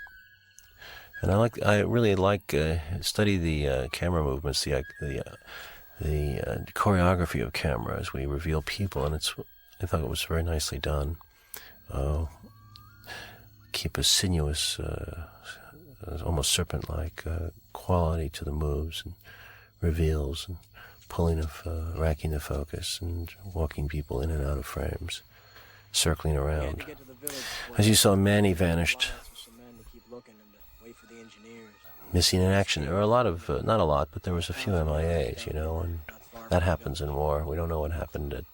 And I really like study the camera movements, the choreography of camera as we reveal people, and I thought it was very nicely done. Keep a sinuous, almost serpent-like quality to the moves and reveals and pulling of, racking the focus and walking people in and out of frames, circling around. As you saw, Manny vanished. Missing in action. There were a lot of, not a lot, but there was a few MIAs, and that happens in war. We don't know what happened.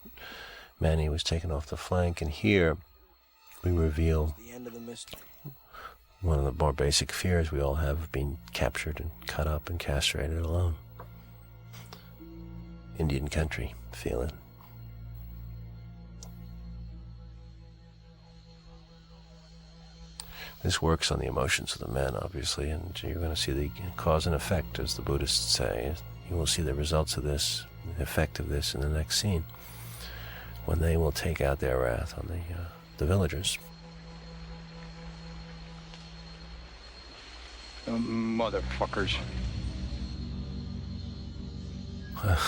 Manny was taken off the flank, and here we reveal one of the more basic fears we all have of being captured and cut up and castrated alone. Indian country feeling. This works on the emotions of the men, obviously, and you're going to see the cause and effect, as the Buddhists say. You will see the results of this, the effect of this in the next scene, when they will take out their wrath on the villagers. Motherfuckers.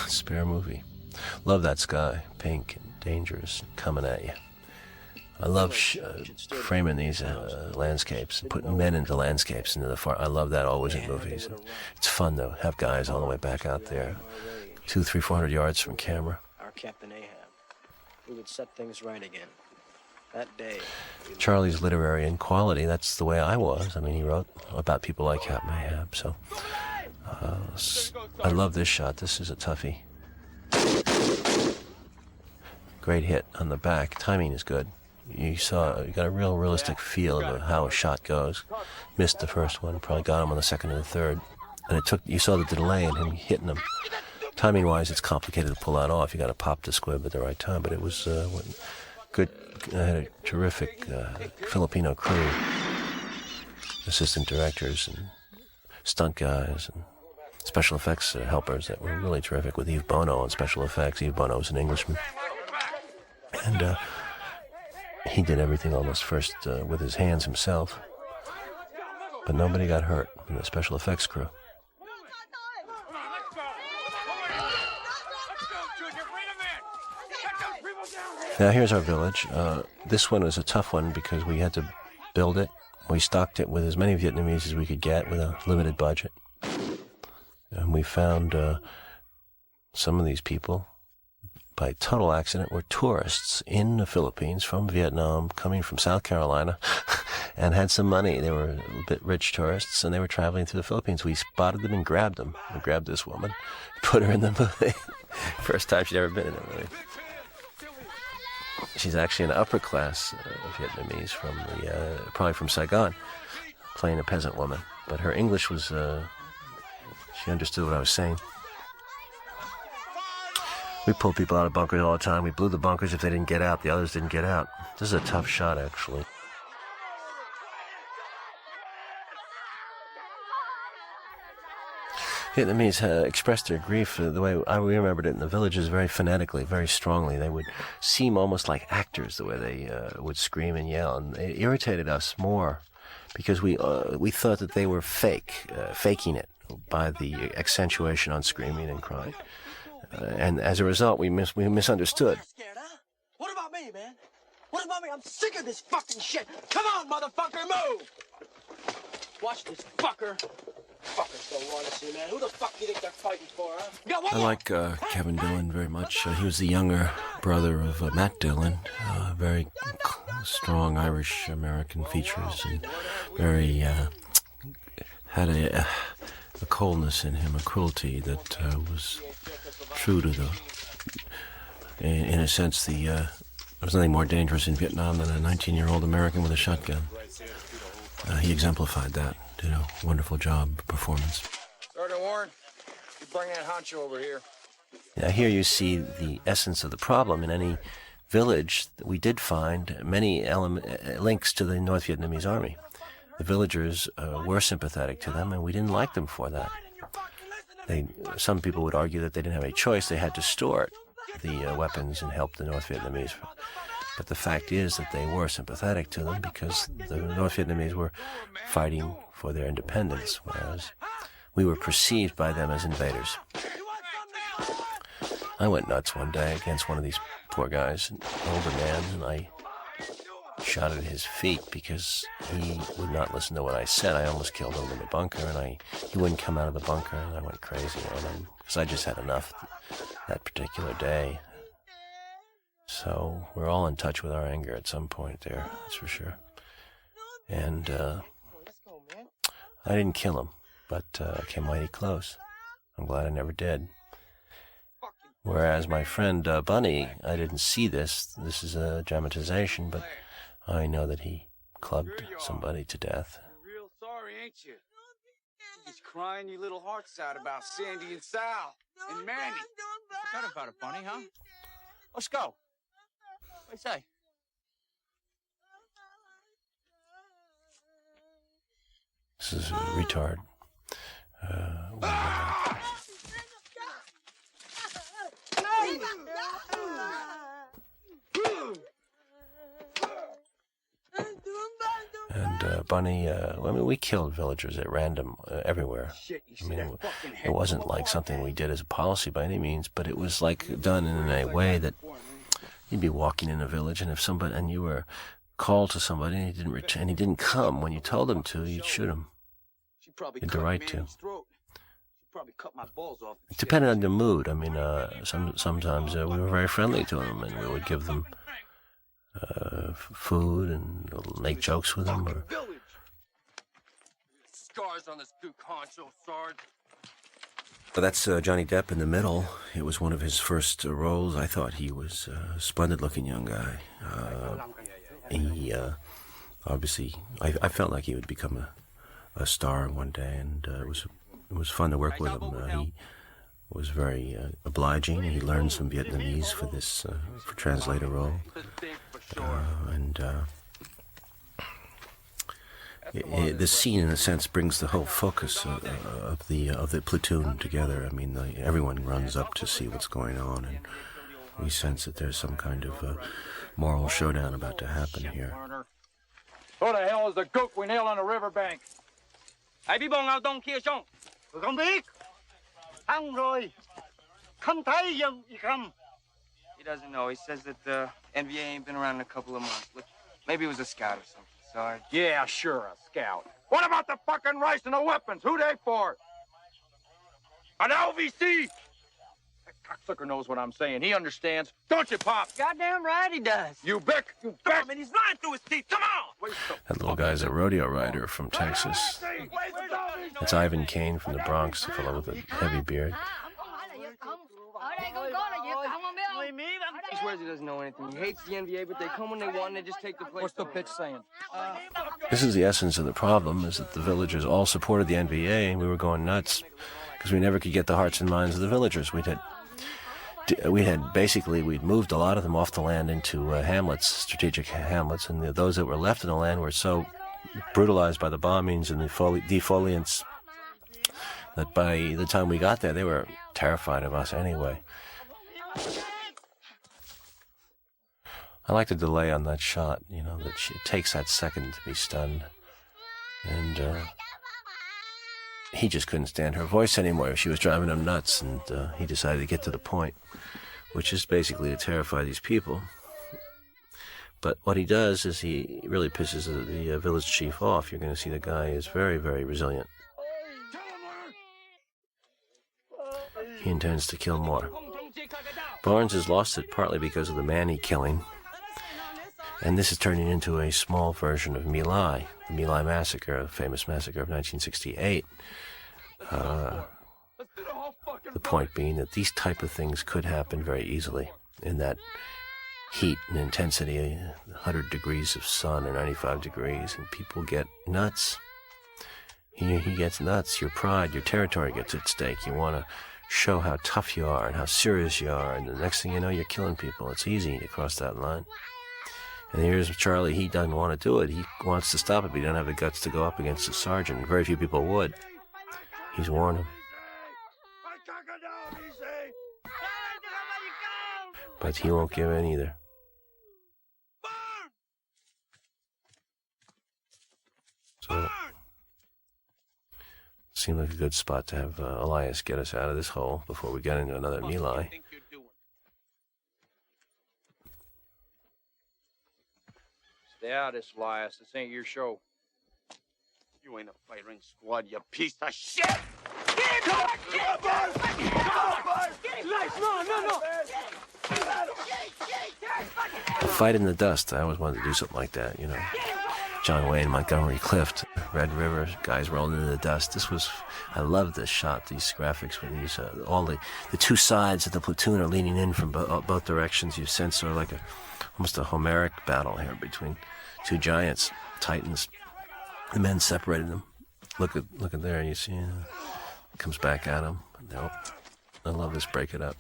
Spare movie. Love that sky, pink and dangerous, coming at you. I love framing these landscapes, putting men into landscapes into the far. I love that always in movies. It's fun though. Have guys all the way back out there, 200, 300, 400 yards from camera. Our Captain Ahab. We would set things right again. That day. Charlie's literary in quality, that's the way I was. I mean, he wrote about people like Captain Ahab, so I love this shot. This is a toughie. Great hit on the back. Timing is good. You got a real realistic feel of how a shot goes. Missed the first one, probably got him on the second and the third. And you saw the delay in him hitting him. Timing-wise, it's complicated to pull that off. You got to pop the squib at the right time, but it was good. I had a terrific Filipino crew, assistant directors and stunt guys and special effects helpers that were really terrific with Yves Bono on special effects. Yves Bono was an Englishman. And he did everything almost first with his hands himself. But nobody got hurt in the special effects crew. Now here's our village. This one was a tough one because we had to build it. We stocked it with as many Vietnamese as we could get with a limited budget. And we found some of these people, by total accident, were tourists in the Philippines from Vietnam, coming from South Carolina, and had some money. They were a bit rich tourists, and they were traveling through the Philippines. We spotted them and grabbed them. We grabbed this woman, put her in the movie. First time she'd ever been in a movie. She's actually an upper class Vietnamese from probably from Saigon, playing a peasant woman. But her English was, she understood what I was saying. We pulled people out of bunkers all the time. We blew the bunkers if they didn't get out. The others didn't get out. This is a tough shot, actually. Vietnamese expressed their grief the way I remembered it in the villages, very phonetically, very strongly. They would seem almost like actors, the way they would scream and yell, and it irritated us more because we thought that they were faking it by the accentuation on screaming and crying, and as a result, we misunderstood. What about me, man? What about me? I'm sick of this fucking shit. Come on, motherfucker, move! Watch this fucker. Fuckers don't want to see, man. Who the fuck do you think they're fighting for, huh? I like Kevin Dillon very much. He was the younger brother of Matt Dillon. Very strong Irish-American features, and very had a coldness in him, a cruelty that was true to the. In a sense, there was nothing more dangerous in Vietnam than a 19-year-old American with a shotgun. He exemplified that. Did a wonderful job, performance. Sergeant Warren, you bring that honcho over here. Now here you see the essence of the problem. In any village, we did find many links to the North Vietnamese army. The villagers were sympathetic to them, and we didn't like them for that. Some people would argue that they didn't have any choice. They had to store the weapons and help the North Vietnamese. But the fact is that they were sympathetic to them because the North Vietnamese were fighting for their independence, whereas we were perceived by them as invaders. I went nuts one day against one of these poor guys, an older man, and I shot at his feet because he would not listen to what I said. I almost killed him in the bunker, and he wouldn't come out of the bunker, and I went crazy on him because I just had enough that particular day. So we're all in touch with our anger at some point there, that's for sure. And I didn't kill him, but I came mighty close. I'm glad I never did. Whereas my friend Bunny, I didn't see this. This is a dramatization, but I know that he clubbed somebody to death. You're real sorry, ain't you? You're just crying your little hearts out about Sandy and Sal and Manny. Forgot about it, Bunny, huh? Let's go. What do you say? This is a retard. And Bunny, I mean, we killed villagers at random everywhere. I mean, it wasn't like something we did as a policy by any means, but it was like done in a way that you'd be walking in a village, and if somebody and you were called to somebody and he didn't return, and he didn't come when you told him to, you'd shoot him. You had the right to. It depended on the mood. I mean, sometimes we were very friendly to them, and we would give them food and make jokes with him. Or... Scars on this gook honcho, Sarge. But that's Johnny Depp in the middle. It was one of his first roles. I thought he was a splendid-looking young guy. He obviously, I felt like he would become a star one day, and it was fun to work with him. He was very obliging. He learned some Vietnamese for this for translator role, this scene, in a sense, brings the whole focus of the platoon together. I mean, everyone runs up to see what's going on, and we sense that there's some kind of moral showdown about to happen here. Who the hell is the gook we nailed on the riverbank? Ai biết bọn Đông kia xong? Tôi không biết. Ăn rồi. Không thấy gì không. He doesn't know. He says that the NVA ain't been around in a couple of months. Look, maybe it was a scout or something. Sorry. Yeah, sure, a scout. What about the fucking rice and the weapons? Who they for? An LVC? That cocksucker knows what I'm saying. He understands. Don't you, Pop? Goddamn right he does. You Bick. You Bick. I mean, he's lying through his teeth. Come on. That little guy's a rodeo rider from Texas. It's Ivan Kane from the Bronx, the fellow with the heavy beard. He swears he doesn't know anything. He hates the NVA, but they come when they want and they just take the place. What's the bitch saying? This is the essence of the problem, is that the villagers all supported the NVA, and we were going nuts because we never could get the hearts and minds of the villagers. We'd moved a lot of them off the land into hamlets, strategic hamlets, and those that were left in the land were so brutalized by the bombings and the defoliants that by the time we got there, they were terrified of us anyway. I like the delay on that shot, you know, that it takes that second to be stunned. And he just couldn't stand her voice anymore. She was driving him nuts, and he decided to get to the point, which is basically to terrify these people. But what he does is he really pisses the village chief off. You're going to see the guy is very, very resilient. He intends to kill more. Barnes has lost it partly because of the Manny killing, and this is turning into a small version of My Lai, the My Lai massacre, a famous massacre of 1968. The point being that these type of things could happen very easily in that heat and intensity, 100 degrees of sun or 95 degrees, and people get nuts. He gets nuts. Your pride, your territory gets at stake. You want to show how tough you are and how serious you are, and the next thing you know, you're killing people. It's easy to cross that line. And here's Charlie. He doesn't want to do it. He wants to stop it, but he doesn't have the guts to go up against the sergeant. Very few people would. He's warned him. But he won't give in either. So, seemed like a good spot to have Elias get us out of this hole before we get into another My Lai. Stay out of this, Elias. This ain't your show. You ain't a firing squad, you piece of shit! Come on, Bert! Nice, no! Fight in the dust. I always wanted to do something like that, you know. John Wayne, Montgomery Clift, Red River, guys rolling into the dust. I love this shot, these graphics with these, all the two sides of the platoon are leaning in from both directions. You sense sort of like almost a Homeric battle here between two giants, titans. The men separated them. Look at there, you see, comes back at him. Nope. I love this, break it up.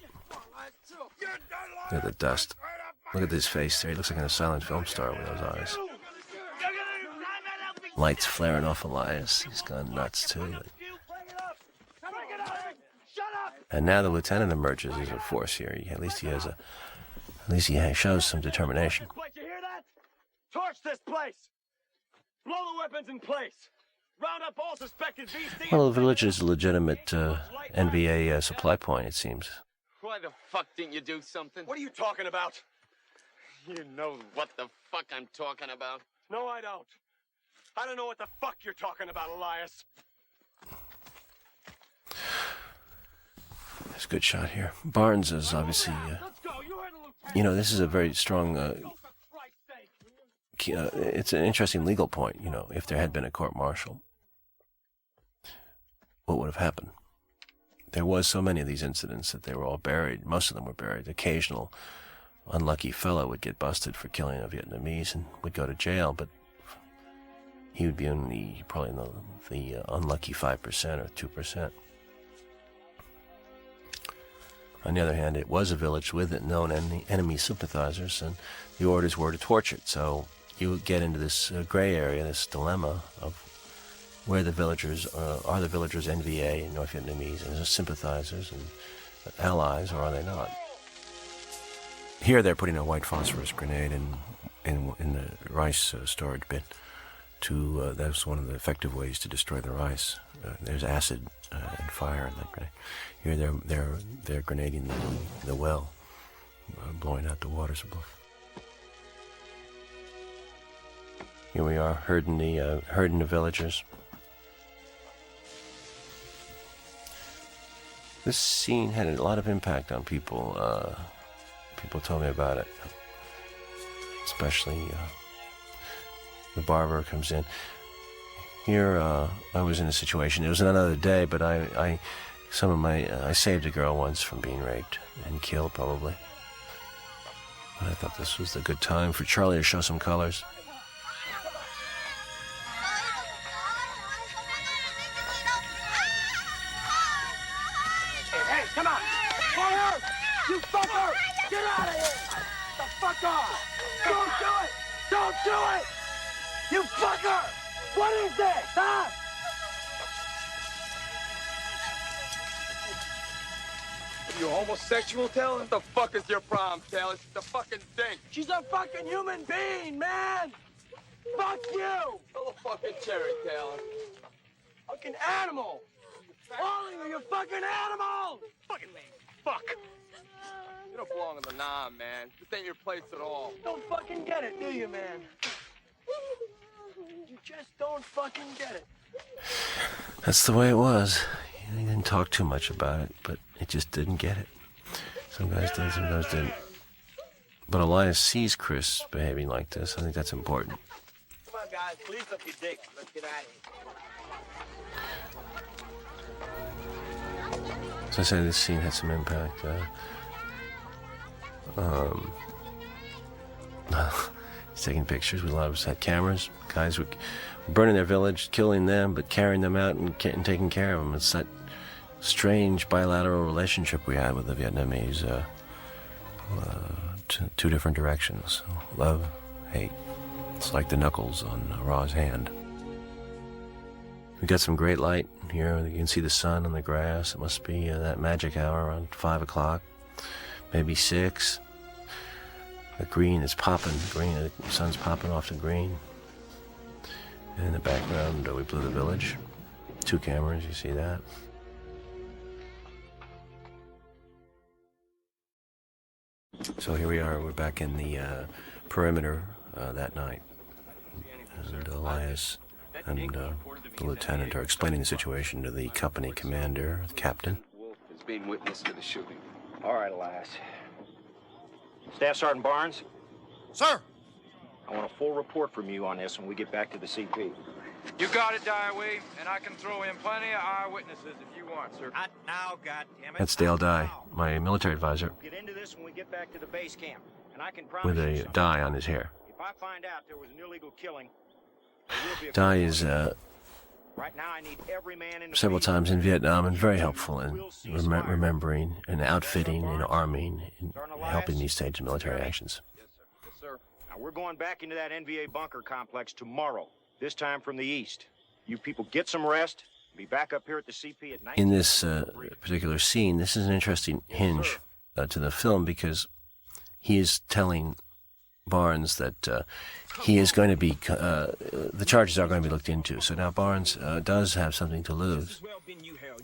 Look at the dust. Look at his face there. He looks like a silent film star with those eyes. Lights flaring off Elias. He's gone nuts too. And now the lieutenant emerges as a force here. At least he shows some determination. You hear that? Torch this place. Blow the weapons in place. Round up all suspected VC. Well, the village is a legitimate NVA supply point, it seems. Why the fuck didn't you do something? What are you talking about? You know what the fuck I'm talking about. No, I don't. I don't know what the fuck you're talking about, Elias. There's a good shot here. Barnes is obviously, this is a very strong it's an interesting legal point. You know, if there had been a court-martial, what would have happened? There was so many of these incidents that they were all buried. Most of them were buried. The occasional unlucky fellow would get busted for killing a Vietnamese and would go to jail, but he would be probably in the unlucky 5% or 2%. On the other hand, it was a village with known enemy sympathizers, and the orders were to torch it. So you would get into this gray area, this dilemma of where the villagers are the villagers NVA and North Vietnamese and sympathizers and allies, or are they not? Here they're putting a white phosphorus grenade in the rice storage bin. That's one of the effective ways to destroy the rice. There's acid and fire in that grenade. Here they're grenading the well, blowing out the water supply. Here we are herding the villagers. This scene had a lot of impact on people. People told me about it, especially the barber comes in. Here, I was in a situation. It was another day, but I saved a girl once from being raped and killed, probably. And I thought this was a good time for Charlie to show some colors. Hey, come on! Fire! You fucker! Get out of here! The fuck off! Don't do it! Don't do it! You fucker! What is this, huh? You homosexual, Taylor? What the fuck is your problem, Taylor? She's a fucking thing. She's a fucking human being, man! Fuck you! Pull a fucking cherry, Taylor. Fucking animal! All of you, you fucking animals! Fucking me. Fuck. You don't belong in the Nam, man. This ain't your place at all. Don't fucking get it, do you, man? You just don't fucking get it. That's the way it was. He didn't talk too much about it, but it just didn't get it. Some guys did, some guys didn't. But Elias sees Chris behaving like this. I think that's important. Come on, guys. Please up your dick. Let's get out of here. So I said this scene had some impact. He's taking pictures. A lot of us had cameras. Guys were burning their village, killing them, but carrying them out and taking care of them. It's that strange bilateral relationship we had with the Vietnamese. Two different directions. Love, hate. It's like the knuckles on Ra's hand. We got some great light here. You can see the sun on the grass. It must be that magic hour around 5 o'clock, maybe 6. The green is popping. The sun's popping off the green. And in the background, we blew the village. 2 cameras, you see that. So here we are. We're back in the perimeter that night. And Elias and the lieutenant are explaining the situation to the company commander, the captain. Wolf is being witness to the shooting. All right, Elias. Staff Sergeant Barnes? Sir! I want a full report from you on this when we get back to the CP. You got it, Dye, and I can throw in plenty of eyewitnesses if you want, sir. Not now, goddammit. That's Dale Dye, my military advisor, Get into this when we get back to the base camp. And I can promise with you a something. dye on his hair. If I find out there was an illegal killing, there will be a Dye is right now I need every man in the several base. now and very and very helpful in remembering and outfitting and arming and helping these stage military actions. Yes, sir. Now we're going back into that NVA bunker complex tomorrow, this time from the east. You people get some rest. Be back up here at the CP at night. In this particular scene, this is an interesting hinge to the film because he is telling Barnes that he is going to be, the charges are going to be looked into. So now Barnes does have something to lose.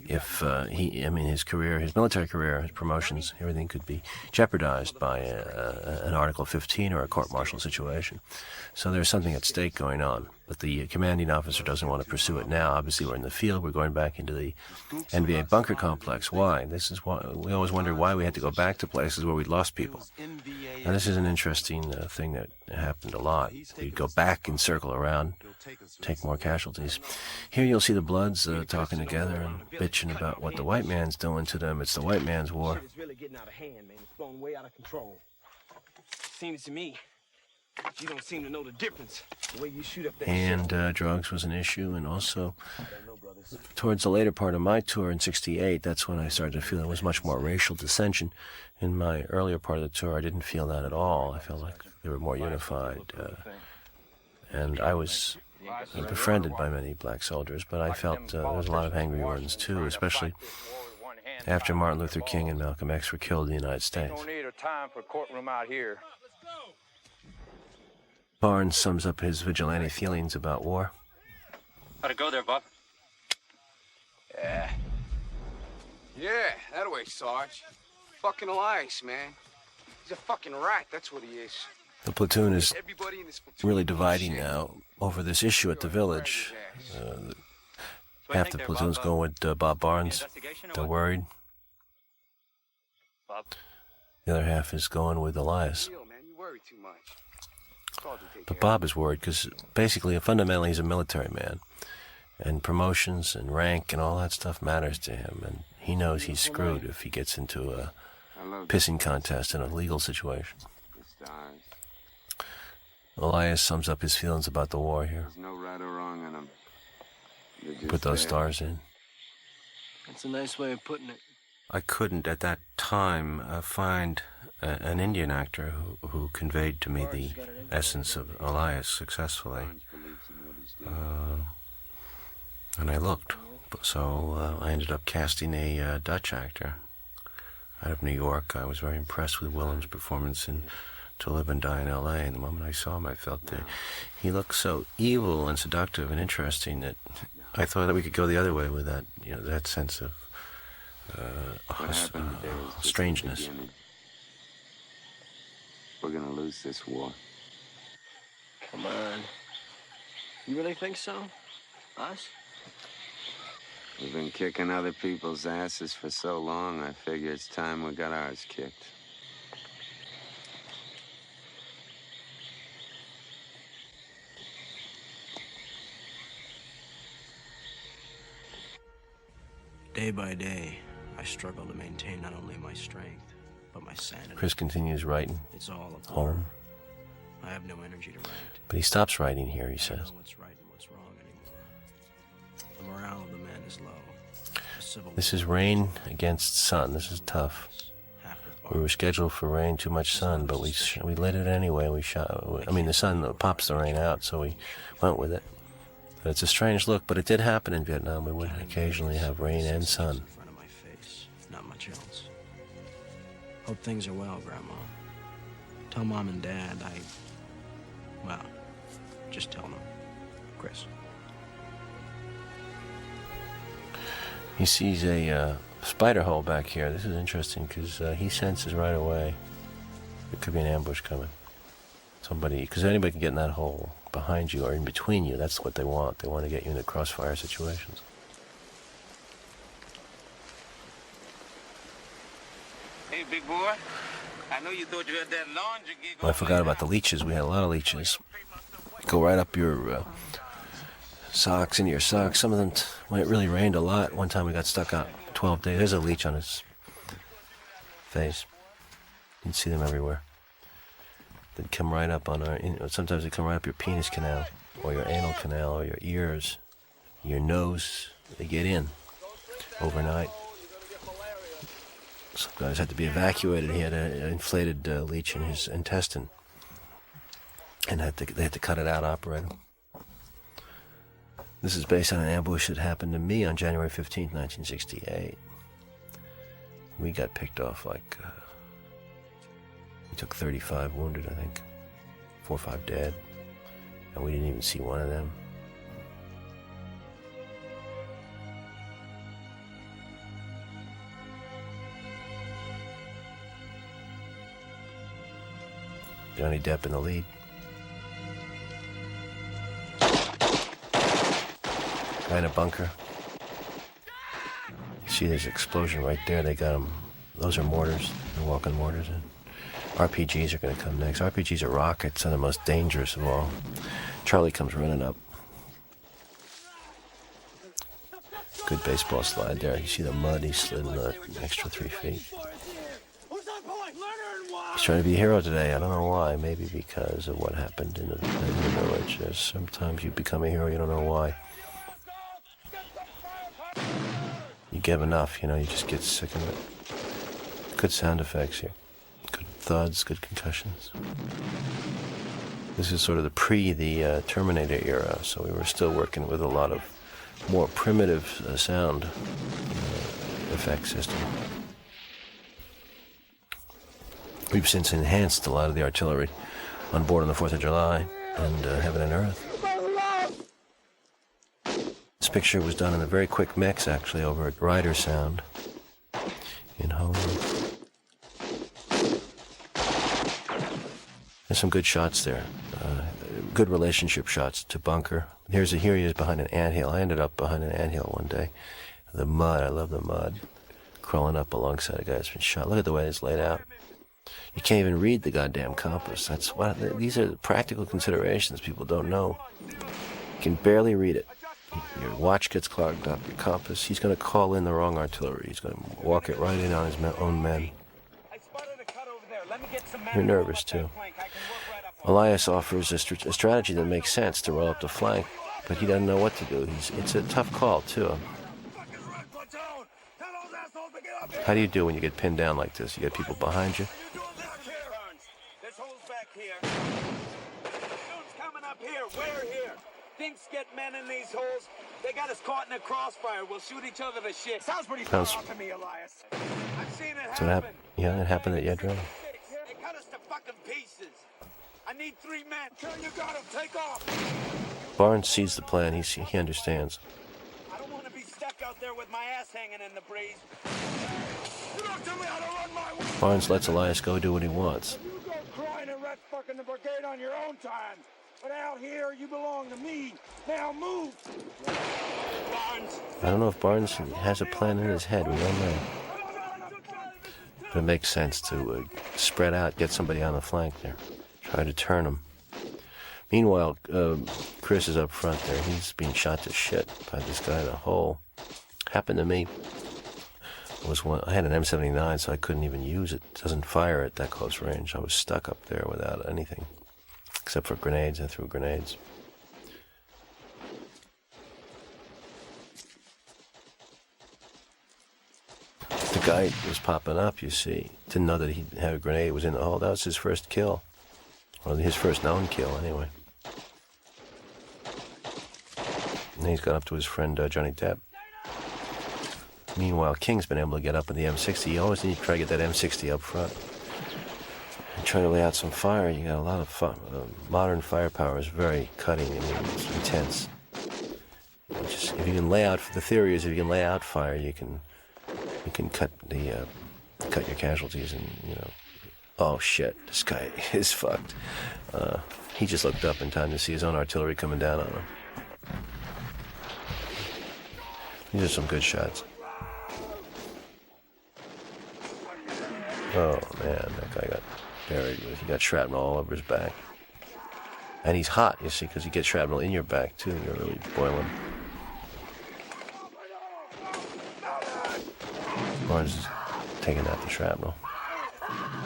If his career, his military career, his promotions, everything could be jeopardized by an Article 15 or a court-martial situation. So there's something at stake going on. but the commanding officer doesn't want to pursue it now. Obviously, we're in the field. We're going back into the NVA bunker complex. Why? This is why we always wonder why we had to go back to places where we'd lost people. Now, this is an interesting thing that happened a lot. We'd go back and circle around, take more casualties. Here you'll see the Bloods talking together and bitching about what the white man's doing to them. It's the white man's war. It's really getting out of hand, man. It's blown way out of control. Seems to me you don't seem to know the difference. The way you shoot up that And drugs was an issue, and also towards the later part of my tour in '68, that's when I started to feel there was much more racial dissension. In my earlier part of the tour, I didn't feel that at all. I felt like they were more unified, and I was befriended by many black soldiers, but I felt there was a lot of angry ones too, especially after Martin Luther King and Malcolm X were killed in the United States. No need of time for courtroom out here. Barnes sums up his vigilante feelings about war. How'd it go there, Bob? Yeah, that way, Sarge. Fucking Elias, man. He's a fucking rat, that's what he is. The platoon is really dividing now over this issue at the village. Half the platoon's going with Bob Barnes. They're worried. The other half is going with Elias. But Bob is worried because basically, fundamentally, he's a military man. And promotions and rank and all that stuff matters to him. And he knows he's screwed if he gets into a pissing contest in a legal situation. Elias sums up his feelings about the war here. There's no right or wrong in them. Put those stars in. That's a nice way of putting it. I couldn't at that time find an Indian actor who conveyed to me the essence of Elias successfully. And I looked. So I ended up casting a Dutch actor out of New York. I was very impressed with Willem's performance in To Live and Die in L.A. And the moment I saw him, I felt that he looked so evil and seductive and interesting that I thought that we could go the other way with that, that sense of strangeness. We're gonna lose this war. Come on. You really think so? Us? We've been kicking other people's asses for so long, I figure it's time we got ours kicked. Day by day, I struggle to maintain not only my strength, but my sanity. Chris continues writing. It's all a home. I have no energy to write. But he stops writing here, he I says. don't know what's right and what's wrong anymore. The morale of the men is low. This is rain against sun. This is tough. We were scheduled for rain, too much sun, but we lit it anyway. The sun pops the rain out, so we went with it. But it's a strange look, but it did happen in Vietnam. We would occasionally have rain and sun. In front of my face, not much else. Hope things are well, Grandma. Tell Mom and Dad just tell them. Chris. He sees a spider hole back here. This is interesting because he senses right away there could be an ambush coming. Because anybody can get in that hole behind you or in between you. That's what they want. They want to get you into crossfire situations. Hey, big boy. I know you thought you had that laundry gig. Well, I forgot about the leeches. We had a lot of leeches. Go right up your socks into your socks. Some of them, when it really rained a lot, one time we got stuck out 12 days. There's a leech on his face. You can see them everywhere. They'd come right up on sometimes they come right up your penis canal, or your anal canal, or your ears, your nose. They get in overnight. Some guys had to be evacuated. He had an inflated leech in his intestine, and they had to cut it out, operate him. This is based on an ambush that happened to me on January 15th, 1968. We got picked off like... we took 35 wounded, I think. 4 or 5 dead. And we didn't even see one of them. Johnny Depp in the lead. guy in a bunker. You see there's an explosion right there. They got them. Those are mortars. They're walking mortars in. RPGs are going to come next. RPGs are rockets, and the most dangerous of all. Charlie comes running up. Good baseball slide there. You see the mud. He slid in the extra 3 feet. He's trying to be a hero today. I don't know why. Maybe because of what happened in the village. There's sometimes you become a hero, you don't know why. You give enough, you know, you just get sick of it. Good sound effects here. Good thuds, good concussions. This is sort of the Terminator era, so we were still working with a lot of more primitive sound effect system. We've since enhanced a lot of the artillery on board on the 4th of July and Heaven and Earth. This picture was done in a very quick mix, actually, over at Rider Sound in Hollywood. There's some good shots there. Good relationship shots to bunker. Here he is behind an anthill. I ended up behind an anthill one day. The mud, I love the mud. Crawling up alongside a guy that's been shot. Look at the way it's laid out. You can't even read the goddamn compass. These are the practical considerations people don't know. You can barely read it. Your watch gets clogged up, your compass. He's going to call in the wrong artillery. He's going to walk it right in on his own men. You're nervous, too. Elias offers a strategy that makes sense to roll up the flank, but he doesn't know what to do. It's a tough call, too. How do you do when you get pinned down like this? You got people behind you? This hole's back here. Platoon's coming up here. We're here. Things get men in these holes. They got us caught in a crossfire. We'll shoot each other to shit. Sounds pretty far off to me, Elias. I've seen it happen. Yeah, it happened at Yedra. They cut us to fucking pieces. I need 3 men. Sure, you got him. Take off. Barnes sees the plan. He understands. I don't want to be stuck out there with my ass hanging in the breeze. You don't tell me how to run my way. Barnes lets Elias go do what he wants. You go crying and rat fucking the brigade on your own time. But out here, you belong to me. Now move. Barnes. I don't know if Barnes has a plan in his head. We don't know. But it makes sense to spread out, get somebody on the flank there. Try to turn him. Meanwhile, Chris is up front there. He's being shot to shit by this guy in a hole. Happened to me. I had an M79, so I couldn't even use it. It doesn't fire at that close range. I was stuck up there without anything. Except for grenades. I threw grenades. The guy was popping up, you see. Didn't know that he had a grenade. Was in the hole. That was his first kill. Well, his first known kill, anyway. And he's gone up to his friend Johnny Depp. Meanwhile, King's been able to get up in the M60. You always need to try to get that M60 up front. And try to lay out some fire. You got a lot of fun. Modern firepower is very cutting. I mean, it's intense. If you can lay out, the theory is if you can lay out fire, you can cut your casualties, and you know. Oh shit! This guy is fucked. He just looked up in time to see his own artillery coming down on him. These are some good shots. Oh man, that guy got buried. He got shrapnel all over his back. And he's hot, you see, because you get shrapnel in your back too. You're really boiling. Barnes is taking out the shrapnel.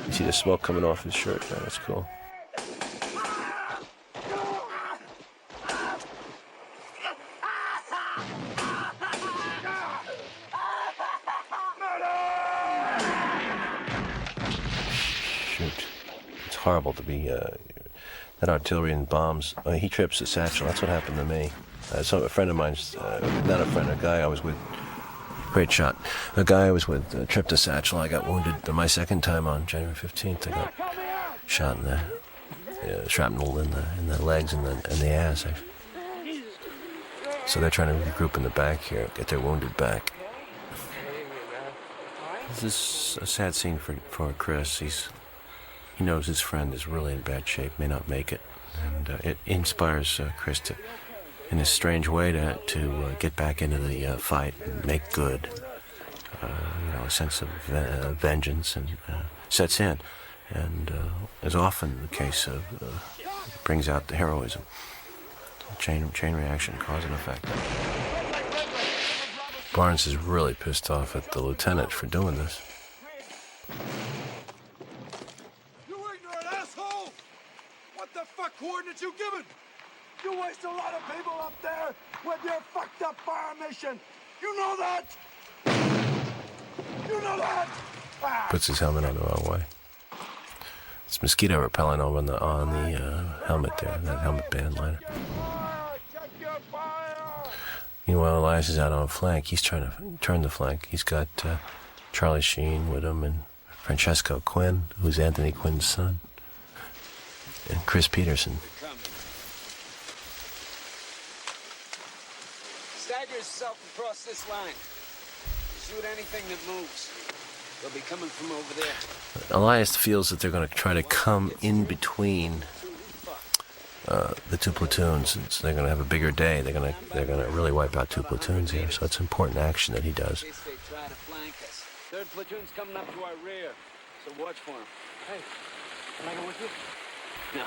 You see the smoke coming off his shirt there. That's cool. Shoot. It's horrible to be that artillery and bombs. He trips the satchel. That's what happened to me. So a friend of mine's, not a friend, a guy I was with. Great shot. A guy I was with tripped a satchel. I got wounded my second time on January 15th. I got shot in the shrapnel in the legs and the ass. So they're trying to regroup in the back here, get their wounded back. This is a sad scene for Chris. He knows his friend is really in bad shape, may not make it, and it inspires Chris to in a strange way to get back into the fight and make good. A sense of vengeance and sets in, and as often the case of brings out the heroism. Chain reaction, cause and effect. Barnes is really pissed off at the lieutenant for doing this. You ignorant asshole! What the fuck coordinates you given? You waste a lot of people up there with your fucked up fire mission. You know that? You know that? Puts his helmet on the wrong way. It's mosquito repellent over on the helmet there, that helmet band liner. Meanwhile, Elias is out on flank. He's trying to turn the flank. He's got Charlie Sheen with him and Francesco Quinn, who's Anthony Quinn's son, and Chris Peterson. Stagger yourself across this line. Shoot anything that moves. They'll be coming from over there. Elias feels that they're going to try to come in between the two platoons, and so they're going to have a bigger day. They're going to really wipe out two platoons here. So it's important action that he does. Third platoon's coming up to our rear, so watch for him. Hey, can I go with you? No.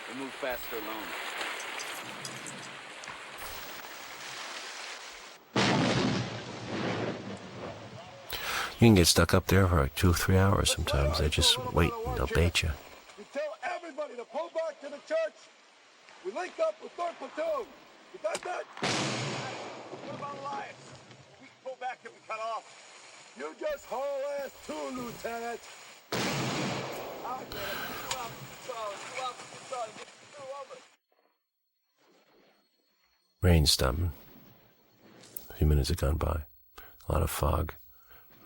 We'll move faster alone. You can get stuck up there for like 2 or 3 hours sometimes. They just wait and they'll bait you. We tell everybody to pull back to the church. We link up with 3rd platoon. You got that? What about Elias? We can pull back if we cut off. You just haul ass too, Lieutenant. I'll get it. Rain's stopping. A few minutes have gone by. A lot of fog.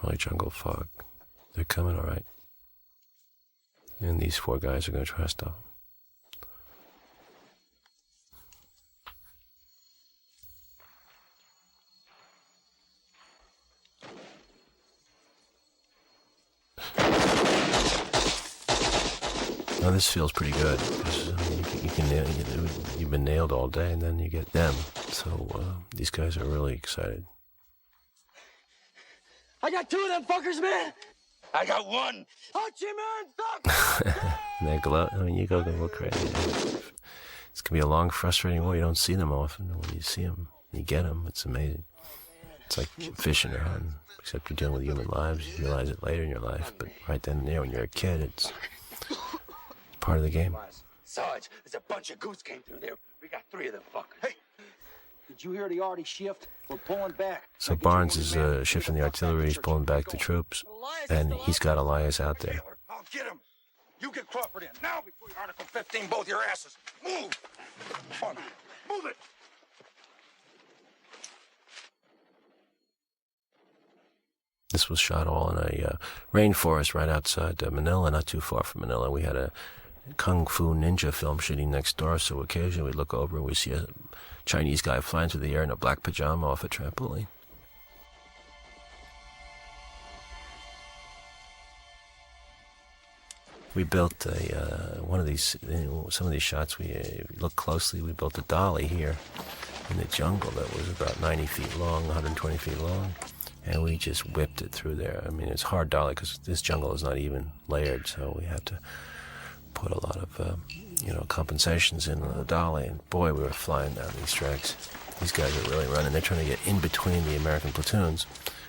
Early jungle fog. They're coming all right. And these 4 guys are going to try to stop them. Now this feels pretty good. You've been nailed all day, and then you get them. So these guys are really excited. I got 2 of them fuckers, man. I got 1. Hooch him, man. Stop. And they glow. I mean, you go crazy. It's gonna be a long, frustrating war. You don't see them often. When you see them, you get them. It's amazing. It's like fishing or hunting, except you're dealing with human lives. You realize it later in your life, but right then and there, when you're a kid, it's part of the game. Sarge, there's a bunch of goose came through there. We got 3 of them fuckers. Hey, did you hear the arty shift? We're pulling back. So Barnes is shifting the artillery. He's pulling back the troops, and he's got Elias out there. I'll get him. You get Crawford in now before you Article 15 both your asses. Move. Come on, move it. This was shot all in a rainforest right outside Manila, not too far from Manila. We had a Kung Fu Ninja film shooting next door, so occasionally we look over and we see a Chinese guy flying through the air in a black pajama off a trampoline. We built one of these, some of these shots, we look closely, we built a dolly here in the jungle that was about 90 feet long, 120 feet long, and we just whipped it through there. I mean, it's hard dolly because this jungle is not even layered, so we had to put a lot of, compensations in the dolly, and boy, we were flying down these tracks. These guys are really running. They're trying to get in between the American platoons.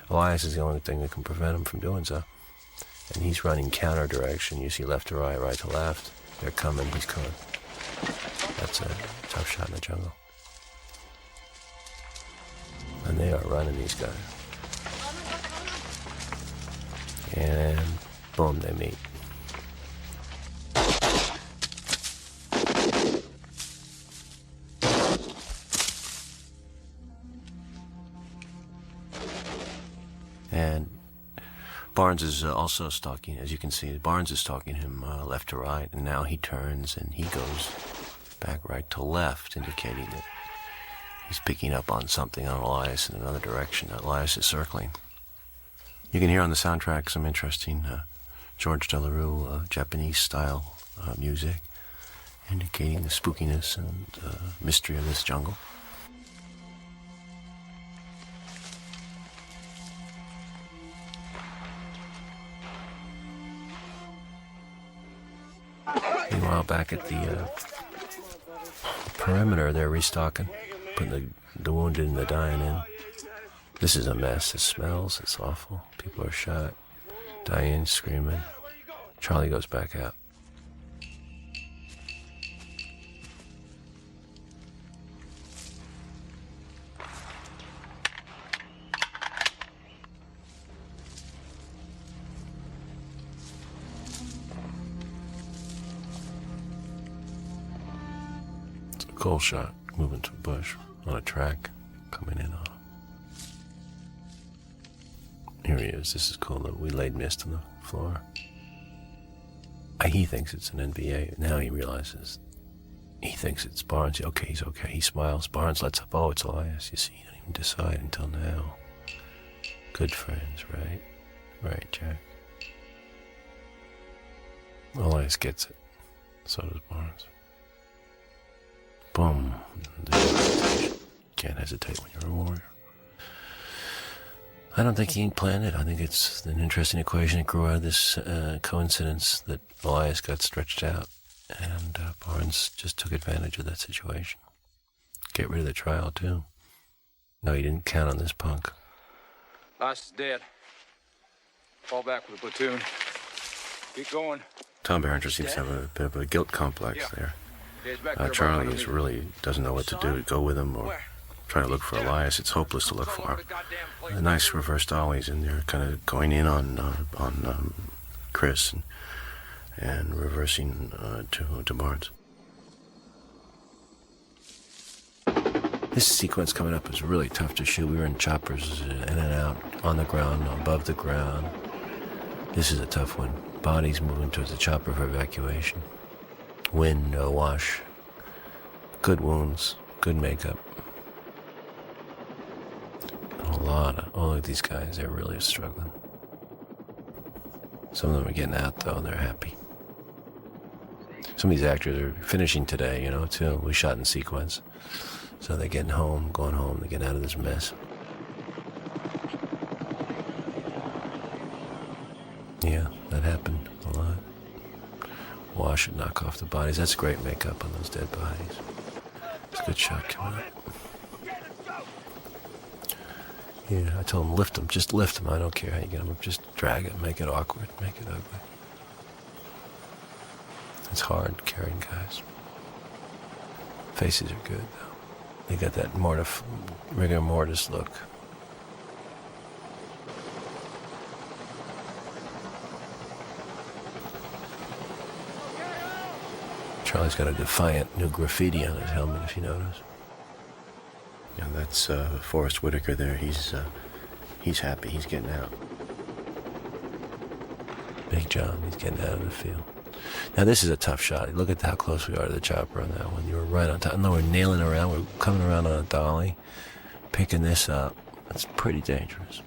Elias is the only thing that can prevent them from doing so. And he's running counter direction. You see left to right, right to left. They're coming, he's coming. That's a tough shot in the jungle. And they are running, these guys. And boom, they meet. And Barnes is also stalking, as you can see, Barnes is stalking him left to right, and now he turns and he goes back right to left, indicating that he's picking up on something on Elias in another direction. Elias is circling. You can hear on the soundtrack some interesting George Delarue Japanese-style music, indicating the spookiness and mystery of this jungle. Meanwhile, back at the perimeter, they're restocking, putting the wounded and the dying in. This is a mess. It smells. It's awful. People are shot, dying, screaming. Charlie goes back out. It's a coal shot moving to a bush on a track coming in on him. Here he is. This is cool. We laid mist on the floor. He thinks it's an NVA. Now he realizes. He thinks it's Barnes. Okay, he's okay. He smiles. Barnes lets up. Oh, it's Elias. You see, he didn't even decide until now. Good friends, right? Right, Jack. Elias gets it. So does Barnes. Boom. Can't hesitate when you're a warrior. I don't think he planned it. I think it's an interesting equation that grew out of this coincidence that Elias got stretched out, and Barnes just took advantage of that situation. Get rid of the trial, too. No, he didn't count on this punk. Elias is dead. Fall back with a platoon. Keep going. Tom Berenger seems to have a bit of a guilt complex there. Charlie really doesn't know what to do, to go with him or try to look for Elias. It's hopeless to look for him. A nice reverse dollies in there, kind of going in on Chris and reversing to Barnes. This sequence coming up is really tough to shoot. We were in choppers in and out, on the ground, above the ground. This is a tough one. Bodies moving towards the chopper for evacuation. Wind, awash. Good wounds, good makeup. Look at these guys, they're really struggling. Some of them are getting out though, and they're happy. Some of these actors are finishing today, too. We shot in sequence. So they're getting home, going home, they're getting out of this mess. Yeah, that happened a lot. Wash and knock off the bodies. That's great makeup on those dead bodies. It's a good shot coming up. Yeah, I told him, lift him. Just lift him. I don't care how you get him up. Just drag it. Make it awkward. Make it ugly. It's hard carrying guys. Faces are good, though. They got that rigor mortis look. Charlie's got a defiant new graffiti on his helmet, if you notice. Yeah, that's Forrest Whitaker there. He's happy. He's getting out. Big John, he's getting out of the field. Now this is a tough shot. Look at how close we are to the chopper on that one. You were right on top. No, we're nailing around. We're coming around on a dolly, picking this up. That's pretty dangerous.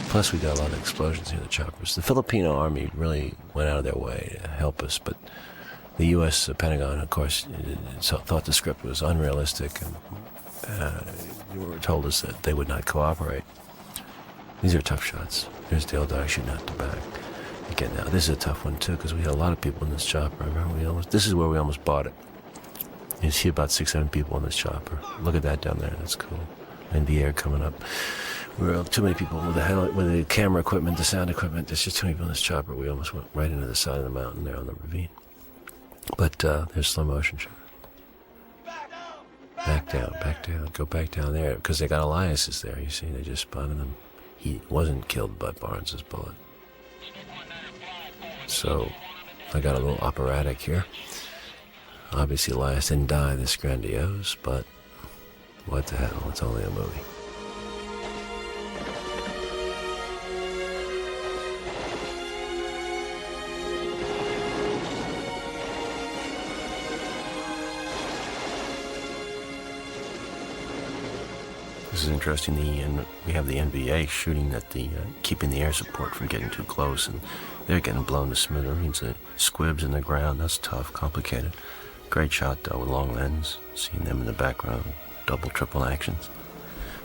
Plus we got a lot of explosions near the choppers. The Filipino army really went out of their way to help us, but the U.S. Pentagon, of course, thought the script was unrealistic and told us that they would not cooperate. These are tough shots. There's Dale Dye shooting out the back. Again, now this is a tough one too because we had a lot of people in this chopper. Remember, this is where we almost bought it. You see about 6-7 people in this chopper. Look at that down there. That's cool. And the air coming up. We were too many people with the camera equipment, the sound equipment. There's just too many people in this chopper. We almost went right into the side of the mountain there on the ravine. But there's slow motion shot. Back down. Go back down there because they got Elias there. You see, they just spotted him. He wasn't killed by Barnes's bullet. So I got a little operatic here. Obviously, Elias didn't die this grandiose, but what the hell? It's only a movie. This is interesting. We have the NBA shooting at the, keeping the air support from getting too close, and they're getting blown to smithereens. The squibs in the ground, that's tough, complicated. Great shot, though, with long lens. Seeing them in the background, double, triple actions.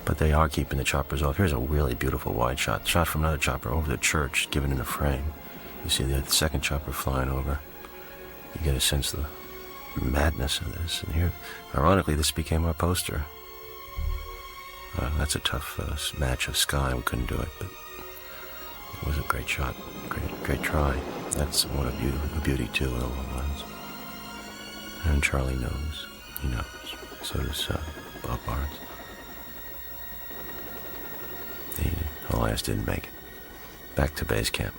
But they are keeping the choppers off. Here's a really beautiful wide shot. Shot from another chopper over the church, given in the frame. You see the second chopper flying over. You get a sense of the madness of this. And here, ironically, this became our poster. That's a tough match of sky. We couldn't do it, but it was a great shot. Great try. That's one of a beauty, too, in the long lens. And Charlie knows. He knows. So does Bob Barnes. Elias didn't make it. Back to base camp.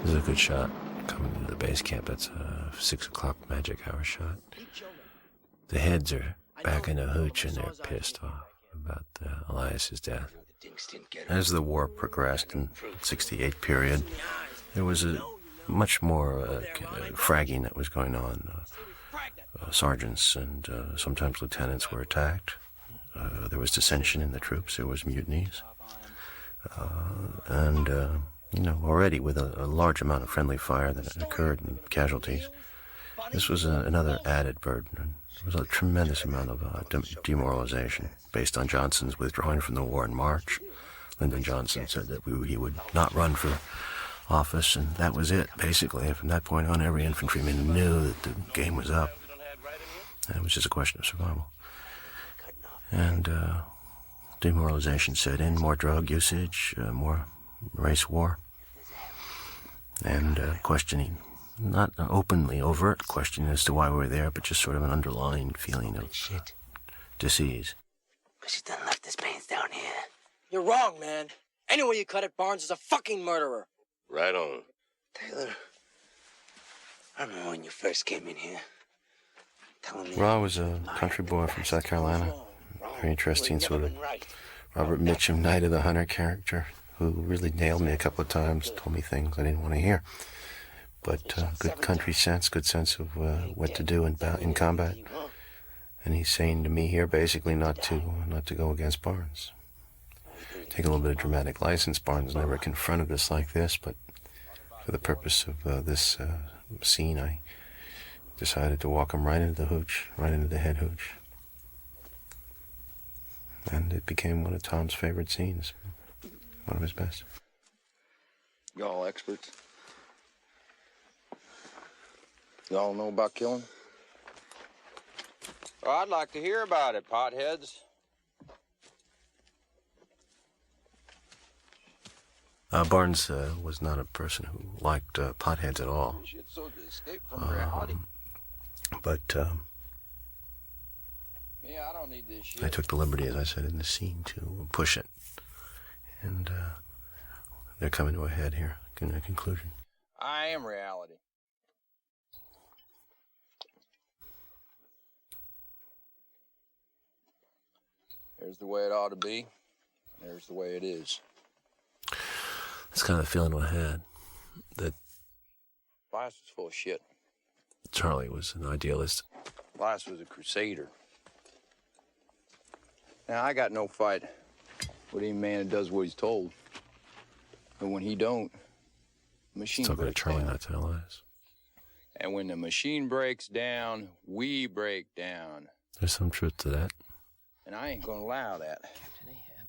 This is a good shot coming to the base camp. That's a 6 o'clock magic hour shot. The heads are back in a hooch and they're pissed off about Elias's death. As the war progressed in the 68 period, there was a much more fragging that was going on. Sergeants and sometimes lieutenants were attacked. There was dissension in the troops. There was mutinies. Already with a large amount of friendly fire that occurred and casualties, this was another added burden. There was a tremendous amount of demoralization based on Johnson's withdrawing from the war in March. Lyndon Johnson said that he would not run for office, and that was it, basically. And from that point on, every infantryman knew that the game was up. And it was just a question of survival. And demoralization set in, more drug usage, more race war, and questioning, not openly overt questioning as to why we were there, but just sort of an underlying feeling of disease. Because he done left his pains down here. You're wrong, man. Any way you cut it, Barnes is a fucking murderer. Right on. Taylor, I remember when you first came in here. Telling me. Well, I was a country boy from South Carolina. Very interesting sort of Robert Mitchum, Night of the Hunter character, who really nailed me a couple of times, told me things I didn't want to hear. But good country sense, good sense of what to do in combat. And he's saying to me here basically not to go against Barnes. Take a little bit of dramatic license. Barnes never confronted us like this, but for the purpose of this scene, I decided to walk him right into the hooch, right into the head hooch. And it became one of Tom's favorite scenes, one of his best. Y'all experts? Y'all know about killing? Well, I'd like to hear about it, potheads. Barnes was not a person who liked potheads at all. But yeah, I don't need this shit. I took the liberty, as I said in the scene, to push it. And they're coming to a head here, in a conclusion. I am reality. There's the way it ought to be. There's the way it is. That's kind of the feeling I had, that Elias was full of shit. Charlie was an idealist. Elias was a crusader. Now, I got no fight with any man that does what he's told. But when he don't, the machine Still got breaks Charlie down. not to Elias. And when the machine breaks down, we break down. There's some truth to that. And I ain't gonna allow that. Captain Ahab.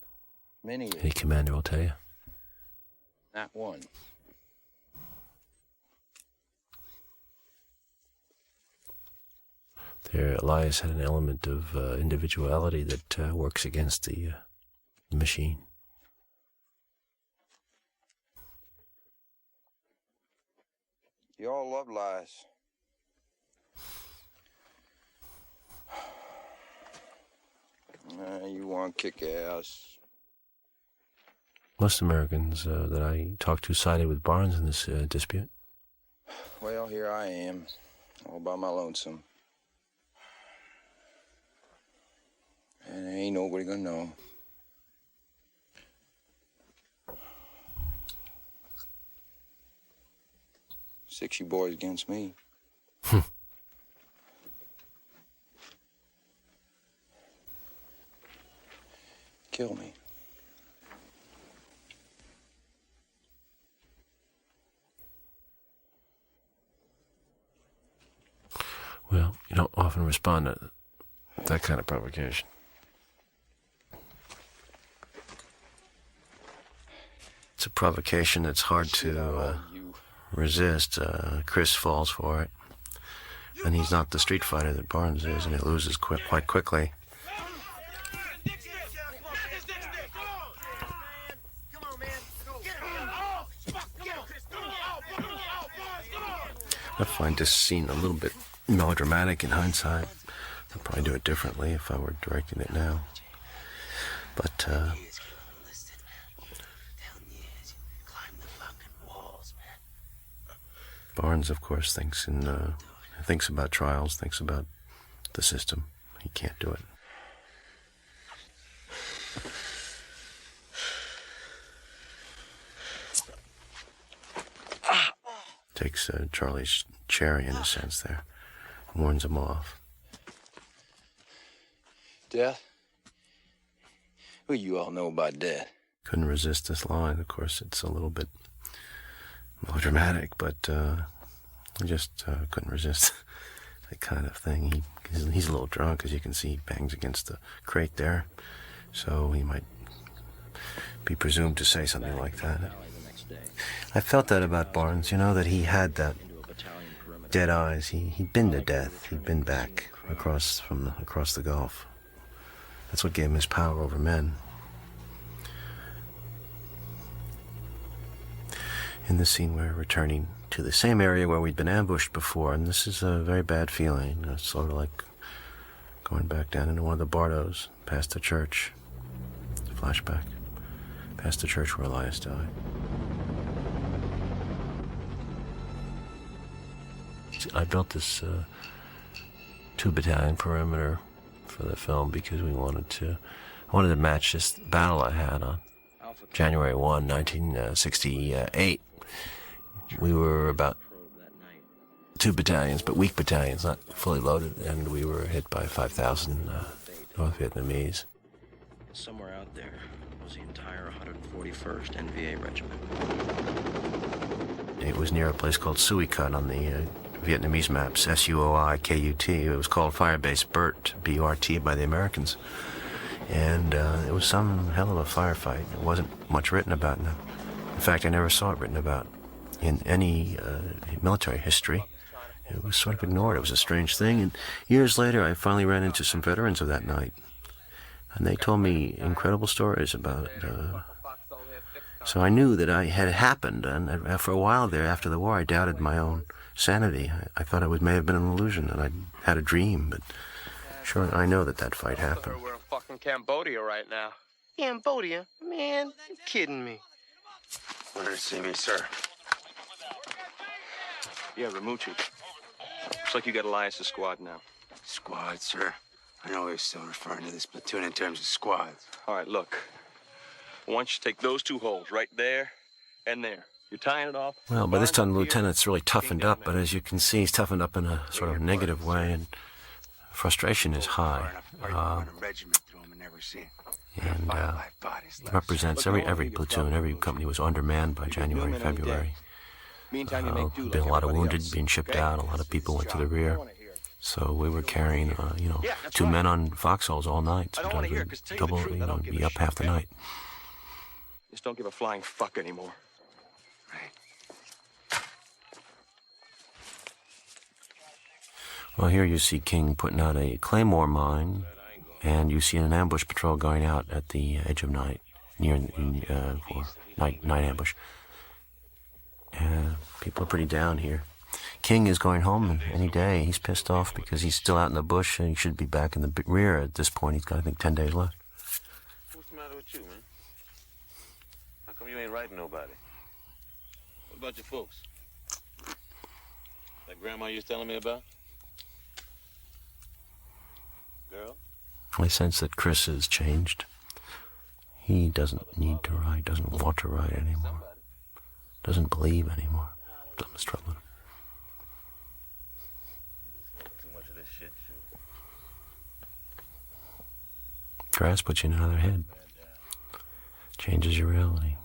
Many Any commander will tell you. Not one. There, Elias had an element of individuality that works against the machine. You all love Elias. You want to kick ass. Most Americans that I talked to sided with Barnes in this dispute. Well, here I am, all by my lonesome. And ain't nobody gonna know. 6 you boys against me. Kill me. Well, you don't often respond to that kind of provocation. It's a provocation that's hard to resist. Chris falls for it. And he's not the street fighter that Barnes is, and he loses quite quickly. I find this scene a little bit melodramatic in hindsight. I'd probably do it differently if I were directing it now. But, Barnes, of course, thinks about trials, thinks about the system. He can't do it. Takes Charlie's cherry, in a sense, there. Warns him off. Death? Well, you all know about death. Couldn't resist this line. Of course, it's a little bit melodramatic, but I just couldn't resist that kind of thing. He's a little drunk, as you can see. He bangs against the crate there, so he might be presumed to say something like that. I felt that about Barnes, that he had that dead eyes. He'd been to death. He'd been back across the Gulf. That's what gave him his power over men. In this scene, we're returning to the same area where we'd been ambushed before, and this is a very bad feeling. It's sort of like going back down into one of the bardos, past the church. Flashback. Past the church where Elias died. I built this 2-battalion perimeter for the film because I wanted to match this battle I had on January 1, 1968. We were about 2 battalions, but weak battalions, not fully loaded, and we were hit by 5,000 North Vietnamese. Somewhere out there was the entire 141st NVA regiment. It was near a place called Sui Cut on the Vietnamese maps, S-U-O-I-K-U-T. It was called Firebase Bert, B-U-R-T, by the Americans. And it was some hell of a firefight. It wasn't much written about. In fact, I never saw it written about in any military history. It was sort of ignored. It was a strange thing. And years later, I finally ran into some veterans of that night. And they told me incredible stories about it. So I knew that it had happened. And for a while there, after the war, I doubted my own sanity. I thought it may have been an illusion, that I'd had a dream. But sure, I know that fight happened. We're in fucking Cambodia right now. Cambodia? Man, you kidding me? Wanted to see me, sir. Yeah, Ramucci. Looks like you got Elias' squad now. Squad, sir. I know we're still referring to this platoon in terms of squads. All right, look. I want you to take those 2 holes right there and there. You're tying it off. Well, by this time, the lieutenant's really toughened up, but as you can see, he's toughened up in a sort of negative way, and frustration is high. And represents every platoon, every company was undermanned by January, February. Been a lot of wounded being shipped out. A lot of people went to the rear. So we were carrying, 2 men on foxholes all night. Sometimes we'd double, be up half the night. Just don't give a flying fuck anymore. Well, here you see King putting out a claymore mine, and you see an ambush patrol going out at the edge of night, for night ambush. People are pretty down here. King is going home any day. He's pissed off because he's still out in the bush, and he should be back in the rear at this point. He's got, I think, 10 days left. What's the matter with you, man? How come you ain't writing nobody? What about your folks? That grandma you was telling me about? Girl? I sense that Chris has changed. He doesn't need to write, doesn't want to write anymore, doesn't believe anymore. Something's troubling him. Stress puts you in another head. Changes your reality.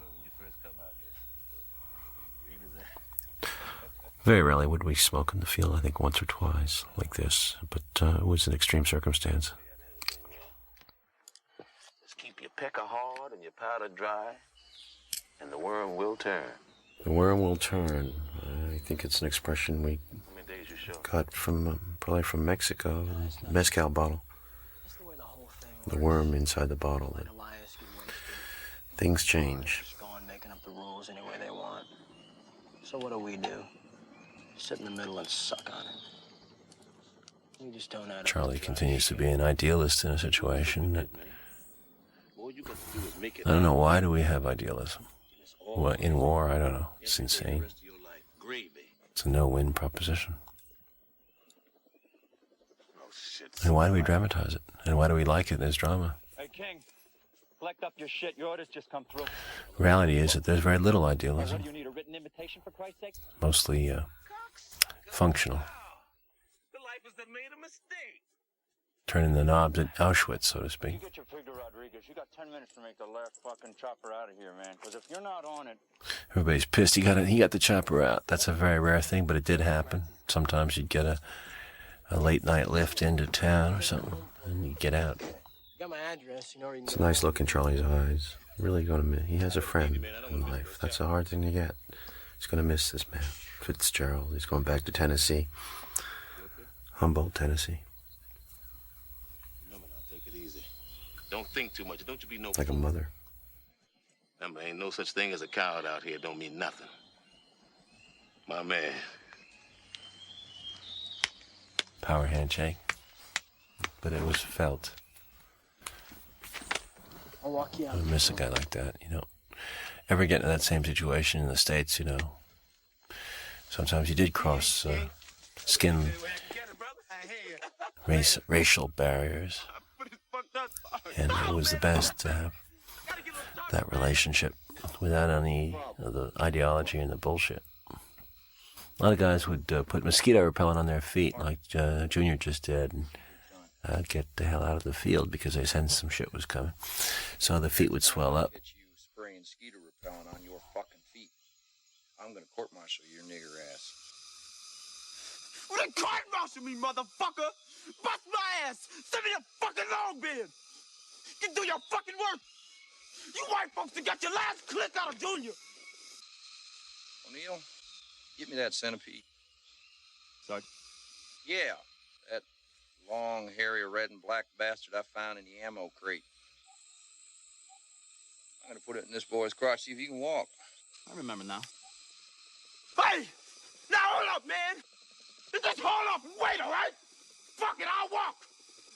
Very rarely would we smoke in the field, I think once or twice, like this, but it was an extreme circumstance. Just keep your picker hard and your powder dry, and the worm will turn. The worm will turn. I think it's an expression we got from, probably from Mexico, a mezcal bottle. The worm inside the bottle. That things change. Just going, making up the rules any way they want. So what do? Sit in the middle and suck on it. We just don't add up. Charlie continues to be an idealist in a situation that... I don't know, why do we have idealism? Well, in war, I don't know. It's insane. It's a no-win proposition. And why do we dramatize it? And why do we like it as drama? Hey, King, collect up your shit. Your orders just come through. Reality is that there's very little idealism. What do you need, a written invitation for Christ's sake? Mostly functional. The life is that made a mistake. Turning the knobs at Auschwitz, so to speak. You get your figure, Rodriguez. You got 10 minutes to make the last fucking chopper out of here, man. Because if you're not on it... Everybody's pissed. He got the chopper out. That's a very rare thing, but it did happen. Sometimes you'd get a late night lift into town or something, and you'd get out. You got my address. You know where you can It's a nice look in Charlie's eyes. Really going to miss. He has a friend in life. That's a hard thing to get. He's going to miss this man, Fitzgerald. He's going back to Tennessee, Humboldt, Tennessee. Remember now, take it easy. Don't think too much. Don't you be no Like a fool. mother. Remember, ain't no such thing as a coward out here. Don't mean nothing. My man. Power handshake. But it was felt. I'll walk you out. I miss a guy like that, you know. Ever get in that same situation in the States, you know. Sometimes you did cross skin, racial barriers. And it was the best to have that relationship without any of the ideology and the bullshit. A lot of guys would put mosquito repellent on their feet, like Junior just did, and get the hell out of the field because they sensed some shit was coming. So the feet would swell up. Spraying mosquito repellent on your fucking feet. I'm gonna court-martial your nigger ass. Well, then court-martial me, motherfucker! Bust my ass! Send me to fucking Long Beach! You do your fucking work! You white folks that got your last click out of Junior! O'Neill, get me that centipede. Sorry? Yeah, that long, hairy, red and black bastard I found in the ammo crate. I'm gonna put it in this boy's crotch, see if he can walk. I remember now. Hey! Now hold up, man! Just hold up and wait, all right? Fuck it, I'll walk!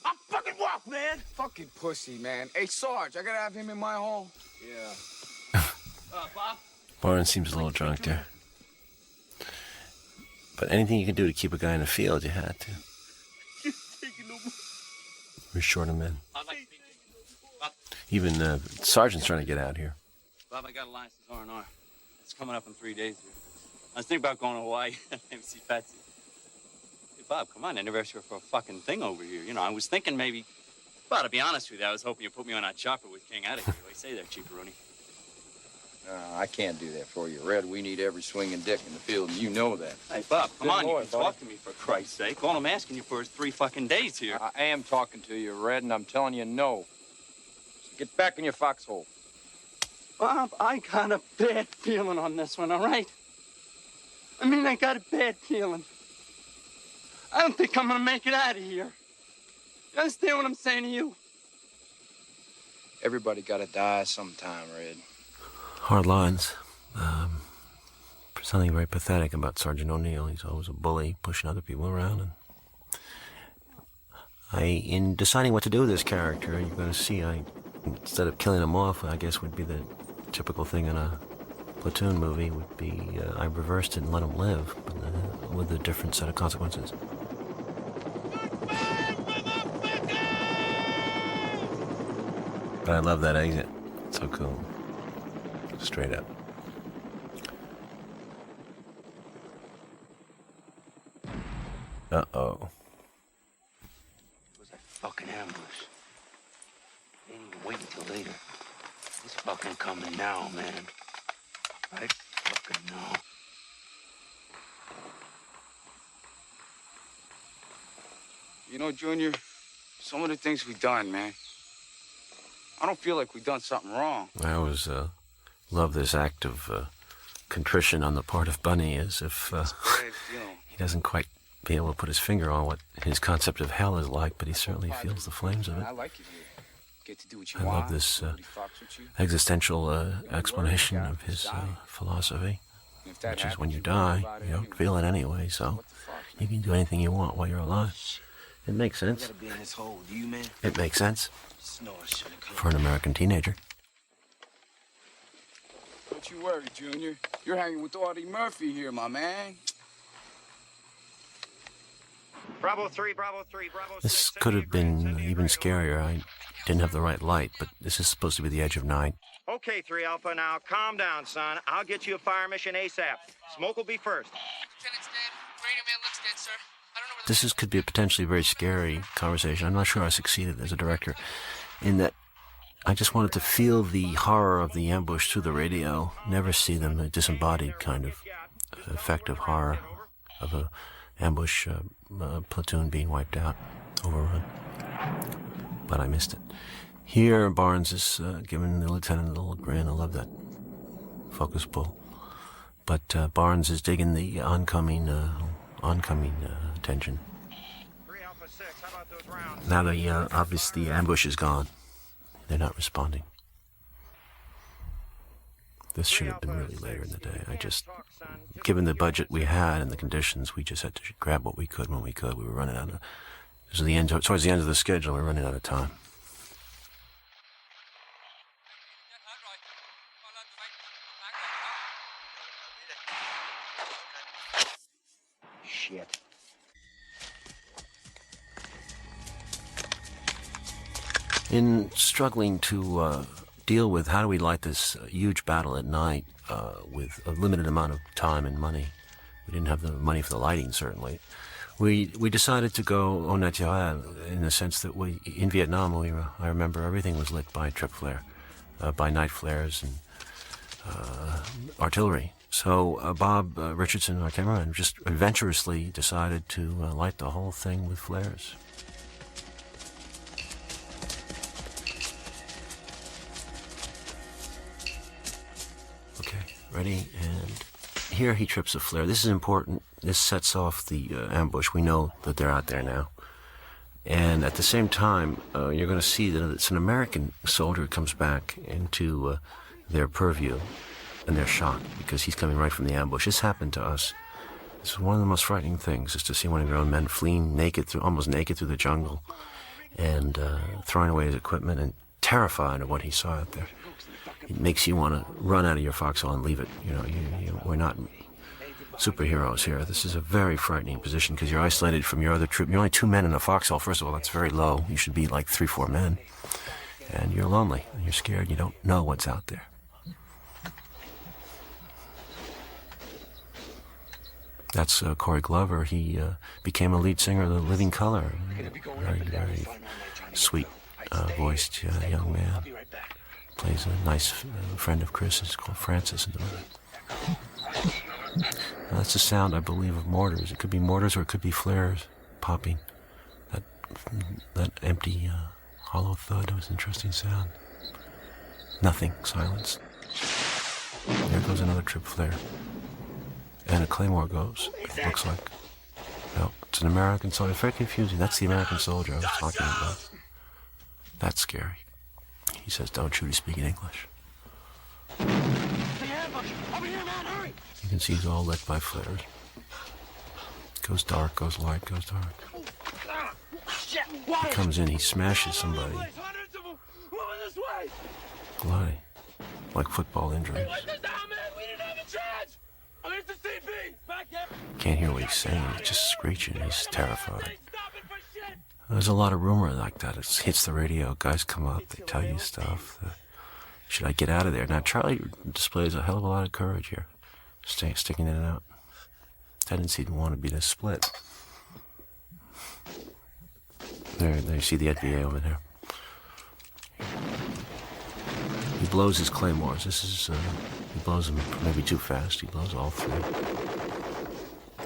I'll fucking walk, man! Fucking pussy, man. Hey, Sarge, I gotta have him in my hall. Yeah. Bob? Barnes seems a little drunk there. But anything you can do to keep a guy in the field, you had to. We're short of men. Even the sergeant's trying to get out here. Bob, I got Elias' R&R. It's coming up in 3 days here. I was thinking about going to Hawaii and see Patsy. Hey, Bob, come on, anniversary for a fucking thing over here. You know, I was thinking maybe... Well, to be honest with you, I was hoping you'd put me on that chopper with King out of here. What do you say there, Cheaperoni? I can't do that for you, Red. We need every swinging dick in the field, and you know that. Hey, Bob, come on, you Boy, can buddy. talk to me for Christ's sake. All I'm asking you for is 3 fucking days here. I am talking to you, Red, and I'm telling you no. So get back in your foxhole. Bob, I got a bad feeling on this one, all right? I mean, I got a bad feeling. I don't think I'm gonna make it out of here. You understand what I'm saying to you? Everybody gotta die sometime, Red. Hard lines. Something very pathetic about Sergeant O'Neill. He's always a bully, pushing other people around. And in deciding what to do with this character, you're going to see, instead of killing him off, I guess would be the typical thing in a Platoon movie, would be I reversed it and let him live, but, with a different set of consequences. But I love that exit. It's so cool. Straight up. Uh-oh. It was a fucking ambush. coming now, man. I fucking know. You know, Junior, some of the things we done, man, I don't feel like we done something wrong. I always love this act of contrition on the part of Bunny, as if he doesn't quite be able to put his finger on what his concept of hell is like, but he certainly feels the flames of it. I like it here. Get to do what you I want. love this Nobody fucks with you. existential explanation of his philosophy, which is when you die, you don't feel it anyway, so you can do anything you want while you're alive. It makes sense. Gotta be in this hole. Do you, man? It makes sense Snore should've come. for an American teenager. Don't you worry, Junior. You're hanging with Audie Murphy here, my man. Bravo 3, Bravo 3, Bravo 6. This could have been even scarier. I didn't have the right light, but this is supposed to be the edge of night. Okay, 3 Alpha, now calm down, son. I'll get you a fire mission ASAP. Smoke will be first. Lieutenant's dead. Radio man looks dead, sir. I don't know where This could be a potentially very scary conversation. I'm not sure I succeeded as a director in that I just wanted to feel the horror of the ambush through the radio, never see them, a disembodied kind of effect of horror of a ambush platoon being wiped out, overrun. But I missed it. Here, Barnes is giving the lieutenant a little grin. I love that focus pull. But Barnes is digging the oncoming tension. Now obviously the ambush is gone. They're not responding. This should have been really later in the day. Given the budget we had and the conditions, we just had to grab what we could when we could. We were running out of, towards the end of the schedule, we were running out of time. Shit. In struggling to deal with how do we light this huge battle at night with a limited amount of time and money, we didn't have the money for the lighting, certainly. We decided to go au naturel in the sense that in Vietnam, I remember everything was lit by trip flare, by night flares and artillery. So Bob Richardson, our cameraman, just adventurously decided to light the whole thing with flares. Okay, ready, and here he trips a flare. This is important. This sets off the ambush. We know that they're out there now. And at the same time, you're going to see that it's an American soldier who comes back into their purview, and they're shocked because he's coming right from the ambush. This happened to us. It's one of the most frightening things, is to see one of your own men fleeing almost naked through the jungle, and throwing away his equipment and terrified of what he saw out there. It makes you want to run out of your foxhole and leave it. We're not superheroes here. This is a very frightening position because you're isolated from your other troop. You're only 2 men in a foxhole. First of all, that's very low. You should be like 3-4 men. And you're lonely, and you're scared. You don't know what's out there. That's Corey Glover. He became a lead singer of the Living Colour. Very, very sweet voiced young man. Plays a nice friend of Chris's called Francis in the movie. That's the sound, I believe, of mortars. It could be mortars or it could be flares popping. That empty, hollow thud was an interesting sound. Nothing. Silence. There goes another trip flare. And a claymore goes. It looks like. No, it's an American soldier. It's very confusing. That's the American soldier I was talking about. That's scary. He says, don't shoot, he's speaking English. You can see he's all lit by flares. Goes dark, goes light, goes dark. He comes in, he smashes somebody. Bloody. Like football injuries. Can't hear what he's saying, he's just screeching, he's terrified. There's a lot of rumor like that. It hits the radio, guys come up, they tell you stuff. Should I get out of there? Now, Charlie displays a hell of a lot of courage here. Sticking in and out. Tendency to want to be to split. There you see the NVA over there. He blows his claymores. This is, he blows them maybe too fast. He blows all three.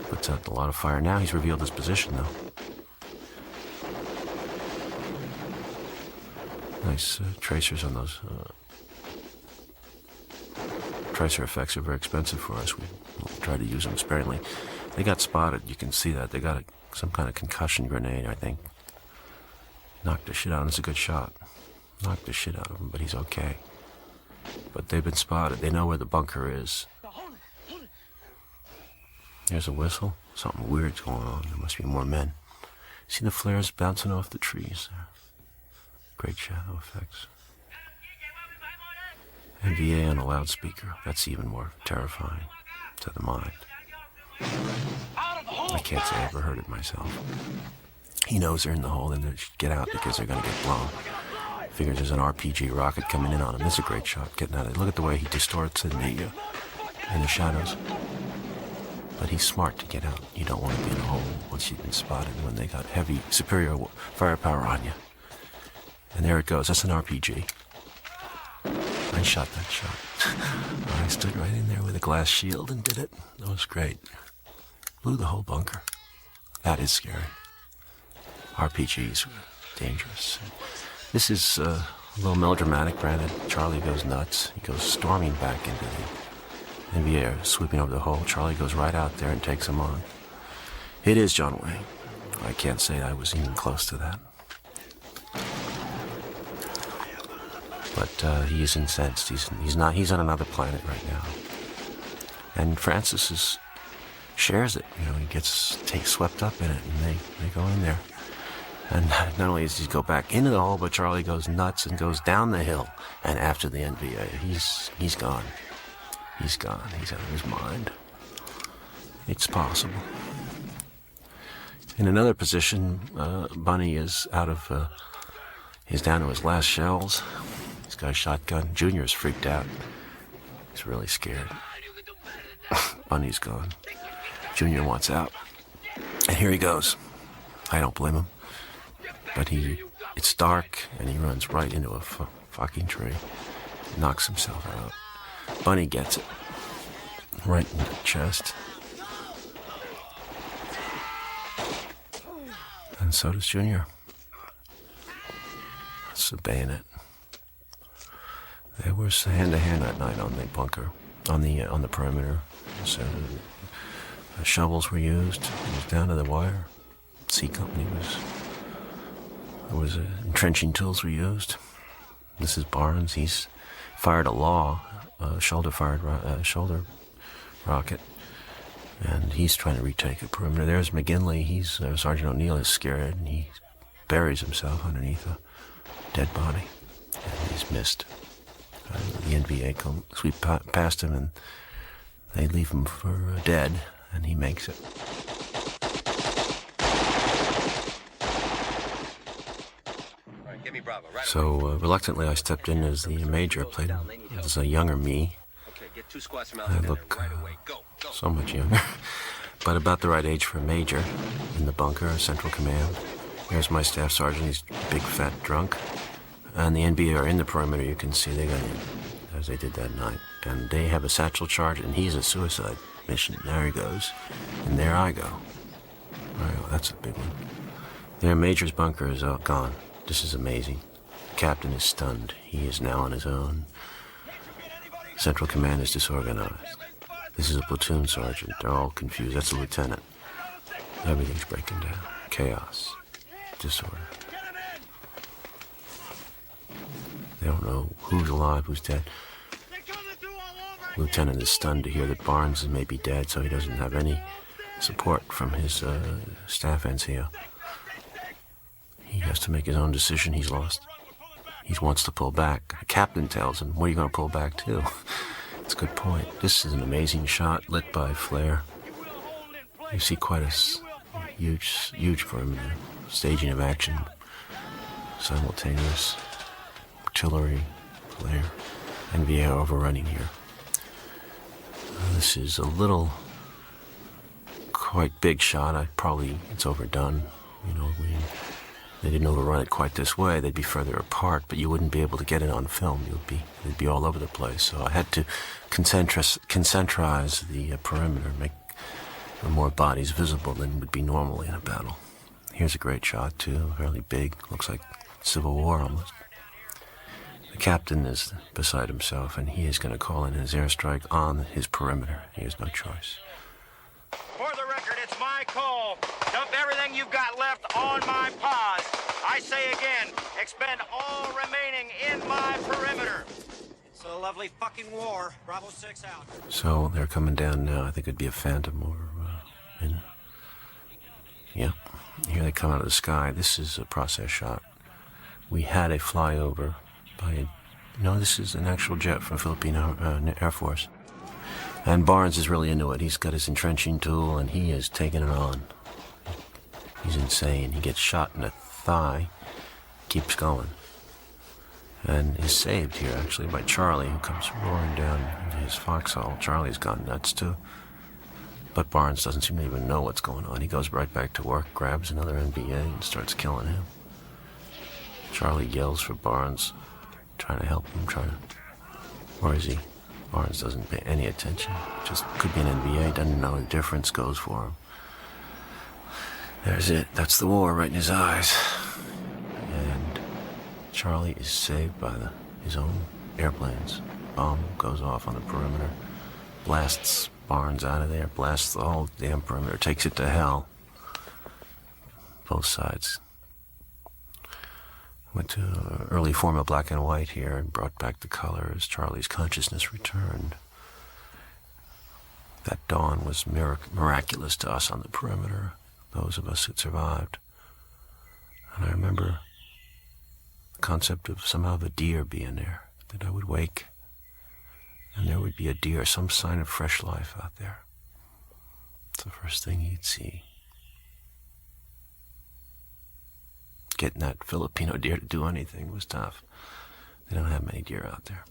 Puts out a lot of fire. Now he's revealed his position, though. Nice tracers on those. Tracer effects are very expensive for us. We try to use them sparingly. They got spotted. You can see that. They got some kind of concussion grenade, I think. Knocked the shit out of him. It's a good shot. Knocked the shit out of him, but he's okay. But they've been spotted. They know where the bunker is. There's a whistle. Something weird's going on. There must be more men. See the flares bouncing off the trees there. Great shadow effects. NVA on a loudspeaker. That's even more terrifying to the mind. I can't say I ever heard it myself. He knows they're in the hole and they should get out because they're going to get blown. Figures there's an RPG rocket coming in on him. This is a great shot getting out of it. Look at the way he distorts in the shadows. But he's smart to get out. You don't want to be in a hole once you've been spotted when they got heavy, superior firepower on you. And there it goes. That's an RPG. I shot that shot. I stood right in there with a glass shield and did it. That was great. Blew the whole bunker. That is scary. RPGs were dangerous. This is a little melodramatic, granted. Charlie goes nuts. He goes storming back into the NVA, sweeping over the hole. Charlie goes right out there and takes him on. It is John Wayne. I can't say I was even close to that. But he is incensed. He's not. He's on another planet right now. And Francis shares it. You know, he gets swept up in it, and they go in there. And not only does he go back into the hole, but Charlie goes nuts and goes down the hill. And after the NVA, he's gone. He's gone. He's out of his mind. It's possible. In another position, Bunny is out of. He's down to his last shells. He's got a shotgun. Junior's freaked out. He's really scared. Bunny's gone. Junior wants out. And here he goes. I don't blame him. But it's dark, and he runs right into a fucking tree. Knocks himself out. Bunny gets it. Right in the chest. And so does Junior. That's a bayonet. There was hand-to-hand that night on the bunker, on the perimeter. So, shovels were used. It was down to the wire. C Company was entrenching tools were used. This is Barnes. He's fired a shoulder rocket, and he's trying to retake a perimeter. There's McGinley. Sergeant O'Neill is scared, and he buries himself underneath a dead body, and he's missed. The NVA come sweep past him, and they leave him for dead, and he makes it. So reluctantly, I stepped in as the major. Played as a younger me. I look so much younger, but about the right age for a major. In the bunker, Central Command. Here's my staff sergeant. He's big, fat, drunk. And the NBA are in the perimeter. You can see they got in, as they did that night. And they have a satchel charge, and he's a suicide mission. There he goes. And there I go. Oh, that's a big one. Their major's bunker is gone. This is amazing. The captain is stunned. He is now on his own. Central Command is disorganized. This is a platoon sergeant. They're all confused. That's a lieutenant. Everything's breaking down. Chaos. Disorder. They don't know who's alive, who's dead. Lieutenant is stunned to hear that Barnes may be dead, so he doesn't have any support from his staff NCO. He has to make his own decision. He's lost. He wants to pull back. The captain tells him, "Where are you going to pull back to?" It's a good point. This is an amazing shot lit by flare. You see quite a huge perimeter. Staging of action. Simultaneous. Artillery, flare, NVA overrunning here. This is a little, quite big shot. It's overdone. You know, they didn't overrun it quite this way, they'd be further apart, but you wouldn't be able to get it on film. They'd be all over the place. So I had to concentrize the perimeter, make more bodies visible than would be normally in a battle. Here's a great shot too, fairly big, looks like Civil War almost. The captain is beside himself, and he is going to call in his airstrike on his perimeter. He has no choice. For the record, it's my call. Dump everything you've got left on my pause. I say again, expend all remaining in my perimeter. It's a lovely fucking war. Bravo 6 out. So they're coming down now. I think it'd be a Phantom or... yeah, here they come out of the sky. This is a process shot. We had a flyover by... No, this is an actual jet from Filipino Air Force. And Barnes is really into it. He's got his entrenching tool, and he is taking it on. He's insane. He gets shot in the thigh, keeps going, and is saved here, actually, by Charlie, who comes roaring down into his foxhole. Charlie's gone nuts, too. But Barnes doesn't seem to even know what's going on. He goes right back to work, grabs another NBA, and starts killing him. Charlie yells for Barnes, trying to help him, Where is he? Barnes doesn't pay any attention. Just could be an NBA, doesn't know the difference, goes for him. There's it. That's the war right in his eyes. And Charlie is saved by his own airplanes. Bomb goes off on the perimeter, blasts Barnes out of there, blasts the whole damn perimeter, takes it to hell. Both sides. Went to an early form of black and white here and brought back the color as Charlie's consciousness returned. That dawn was miraculous to us on the perimeter, those of us who'd survived. And I remember the concept of somehow the deer being there, that I would wake and there would be a deer, some sign of fresh life out there. It's the first thing you'd see. Getting that Filipino deer to do anything was tough. They don't have many deer out there.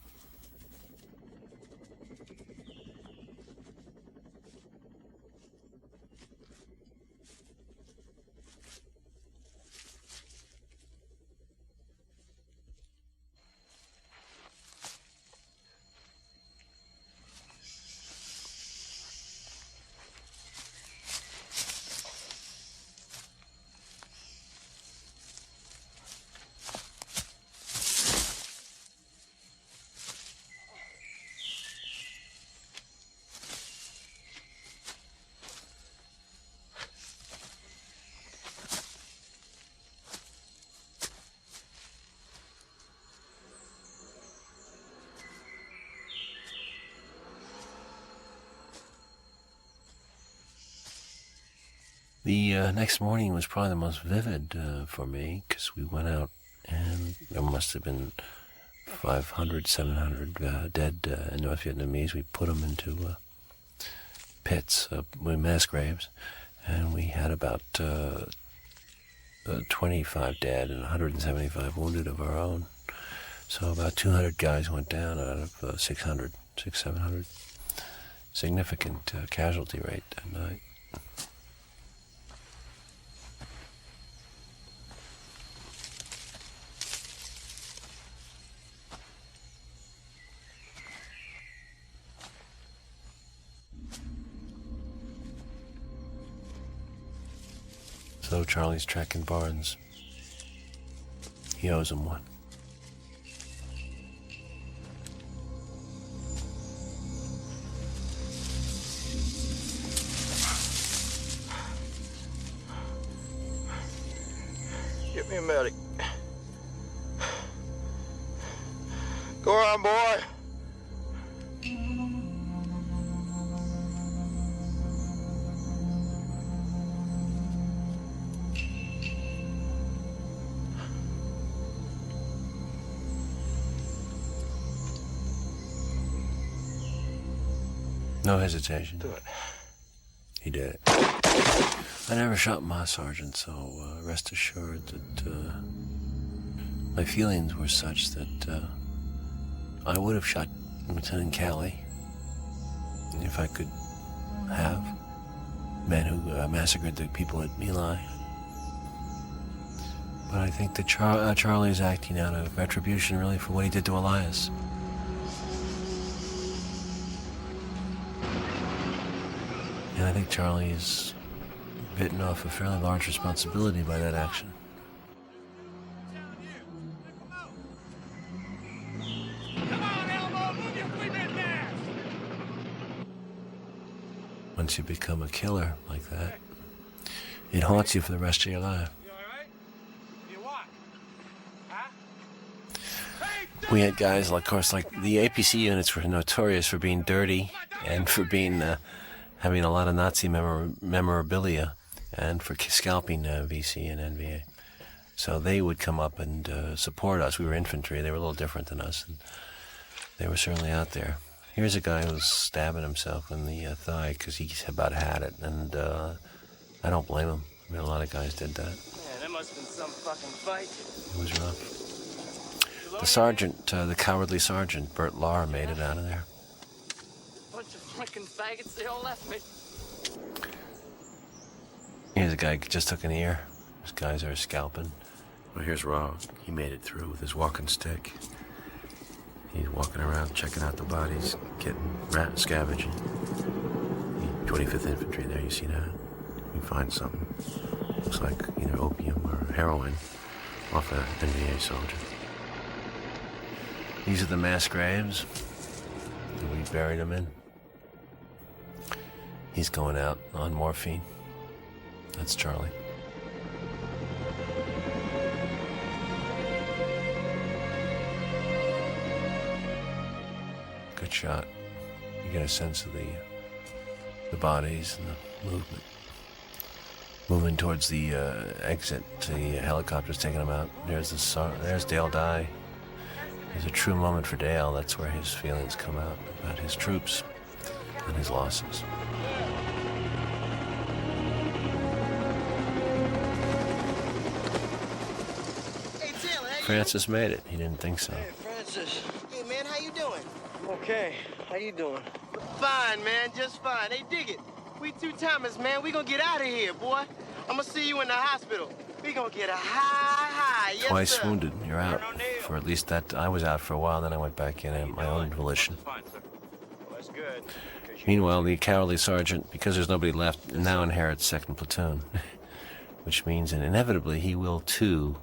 The next morning was probably the most vivid for me, because we went out and there must have been 500, 700 dead North Vietnamese. We put them into pits with mass graves, and we had about 25 dead and 175 wounded of our own. So about 200 guys went down out of 600, 700. Significant casualty rate that night. So Charlie's tracking Barnes. He owes him one. Get me a medic. Go on, boy. No hesitation. Do it. He did it. I never shot my sergeant, so rest assured that my feelings were such that I would have shot Lieutenant Calley if I could have. Men who massacred the people at My Lai. But I think that Charlie's acting out of retribution, really, for what he did to Elias. And I think Charlie's bitten off a fairly large responsibility by that action. Once you become a killer like that, it haunts you for the rest of your life. We had guys, of course, like the APC units were notorious for being dirty and for being having a lot of Nazi memorabilia and for scalping VC and NVA. So they would come up and support us. We were infantry. They were a little different than us, and they were certainly out there. Here's a guy who was stabbing himself in the thigh because he about had it, and I don't blame him. I mean, a lot of guys did that. Yeah, that must have been some fucking fight. It was rough. The sergeant, the cowardly sergeant, Bert Lahr, made it out of there. Bunch of fucking faggots, they all left me. Here's a guy who just took an ear. These guys are scalping. Well, here's Raw. He made it through with his walking stick. He's walking around, checking out the bodies, getting scavenging. 25th Infantry there, you see that? You find something. Looks like either opium or heroin off an NVA soldier. These are the mass graves that we buried him in. He's going out on morphine. That's Charlie. Good shot. You get a sense of the bodies and the movement. Moving towards the exit, the helicopter's taking him out. There's Dale Dye. There's a true moment for Dale. That's where his feelings come out about his troops and his losses. Hey, Taylor, Francis made it. He didn't think so. Hey, Francis. Hey, man, how you doing? Okay. How you doing? Fine, man. Just fine. Hey, dig it. We two-timers, man. We gonna get out of here, boy. I'm gonna see you in the hospital. We gonna get a high. Yes, Twice sir. wounded. You're out for at least that. I was out for a while, then I went back in at my own volition. That's good. Meanwhile, the cowardly sergeant, because there's nobody left, now inherits 2nd Platoon, which means that inevitably he will too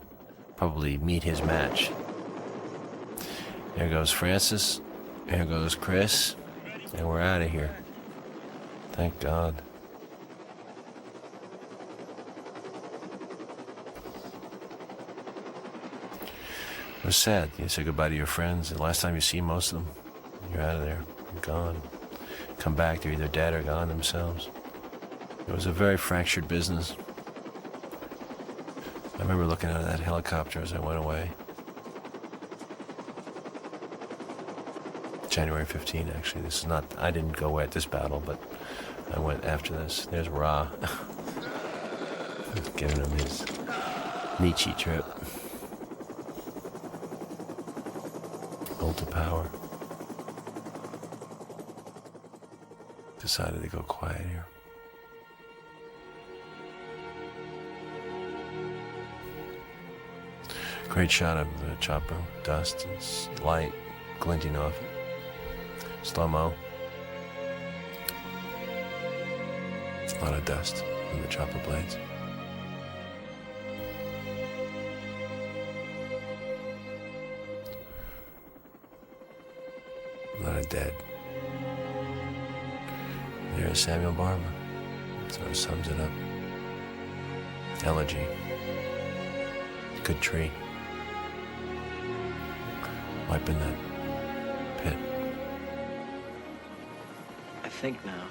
probably meet his match. There goes Francis. There goes Chris. And we're out of here. Thank God. It was sad. You say goodbye to your friends. The last time you see most of them, you're out of there. You're gone. Come back, they're either dead or gone themselves. It was a very fractured business. I remember looking at that helicopter as I went away. January 15, actually. This is not, I didn't go away at this battle, but I went after this. There's Ra. Giving him his Nietzsche trip. Ultra power. Decided to go quiet here. Great shot of the chopper. Dust and light glinting off it. Slow-mo. A lot of dust in the chopper blades. A lot of dead. There's Samuel Barber. Sort of sums it up. Elegy. Good tree. Wiping that pit. I think now,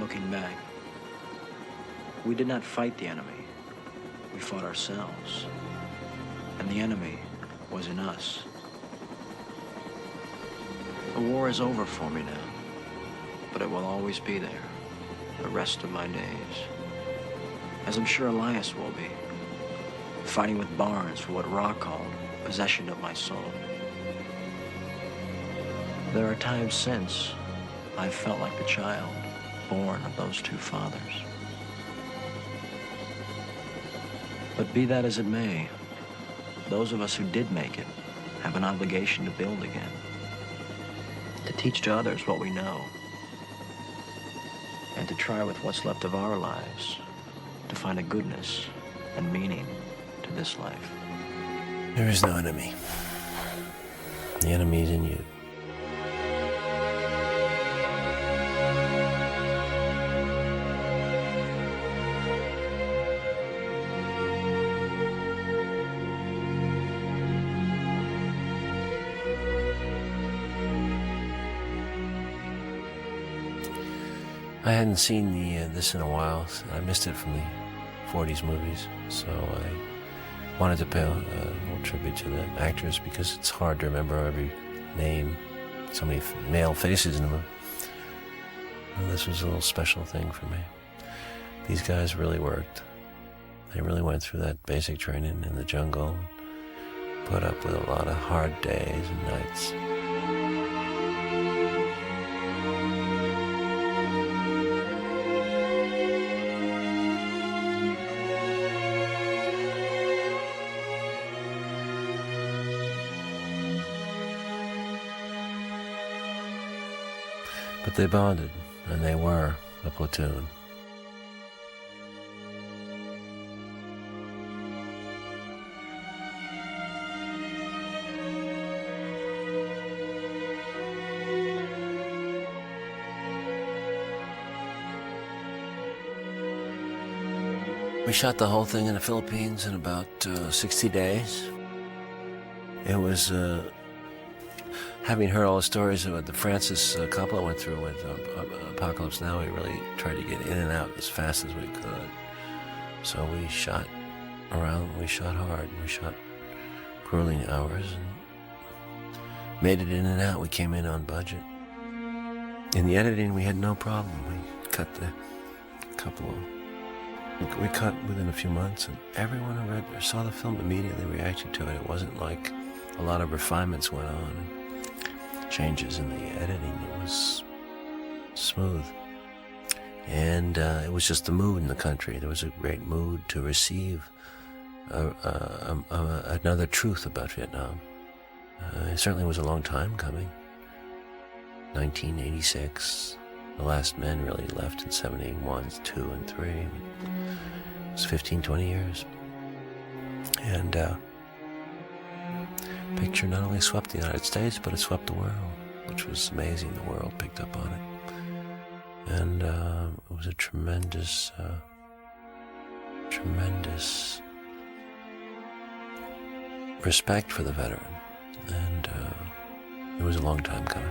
looking back, we did not fight the enemy. We fought ourselves. And the enemy was in us. The war is over for me now, but it will always be there, the rest of my days. As I'm sure Elias will be, fighting with Barnes for what Ra called possession of my soul. There are times since I've felt like the child born of those two fathers. But be that as it may, those of us who did make it have an obligation to build again, to teach to others what we know, and to try with what's left of our lives to find a goodness and meaning to this life. There is no enemy. The enemy is in you. I hadn't seen this in a while. I missed it from the 40s movies, so I wanted to pay a little tribute to the actors because it's hard to remember every name, so many male faces in the movie. Well, this was a little special thing for me. These guys really worked. They really went through that basic training in the jungle, and put up with a lot of hard days and nights. But they bonded, and they were a platoon. We shot the whole thing in the Philippines in about 60 days. It was having heard all the stories about the Francis Coppola went through with Apocalypse Now. We really tried to get in and out as fast as we could. So we shot around, we shot hard, we shot grueling hours and made it in and out. We came in on budget. In the editing, we had no problem. We cut we cut within a few months, and everyone who read or saw the film immediately reacted to it. It wasn't like a lot of refinements went on. Changes in the editing. It was smooth, and it was just the mood in the country. There was a great mood to receive another truth about Vietnam. It certainly was a long time coming. 1986, the last men really left in 71, 2 and 3. It was 15, 20 years, and picture not only swept the United States, but it swept the world, which was amazing. The world picked up on it. And it was a tremendous respect for the veteran. And it was a long time coming.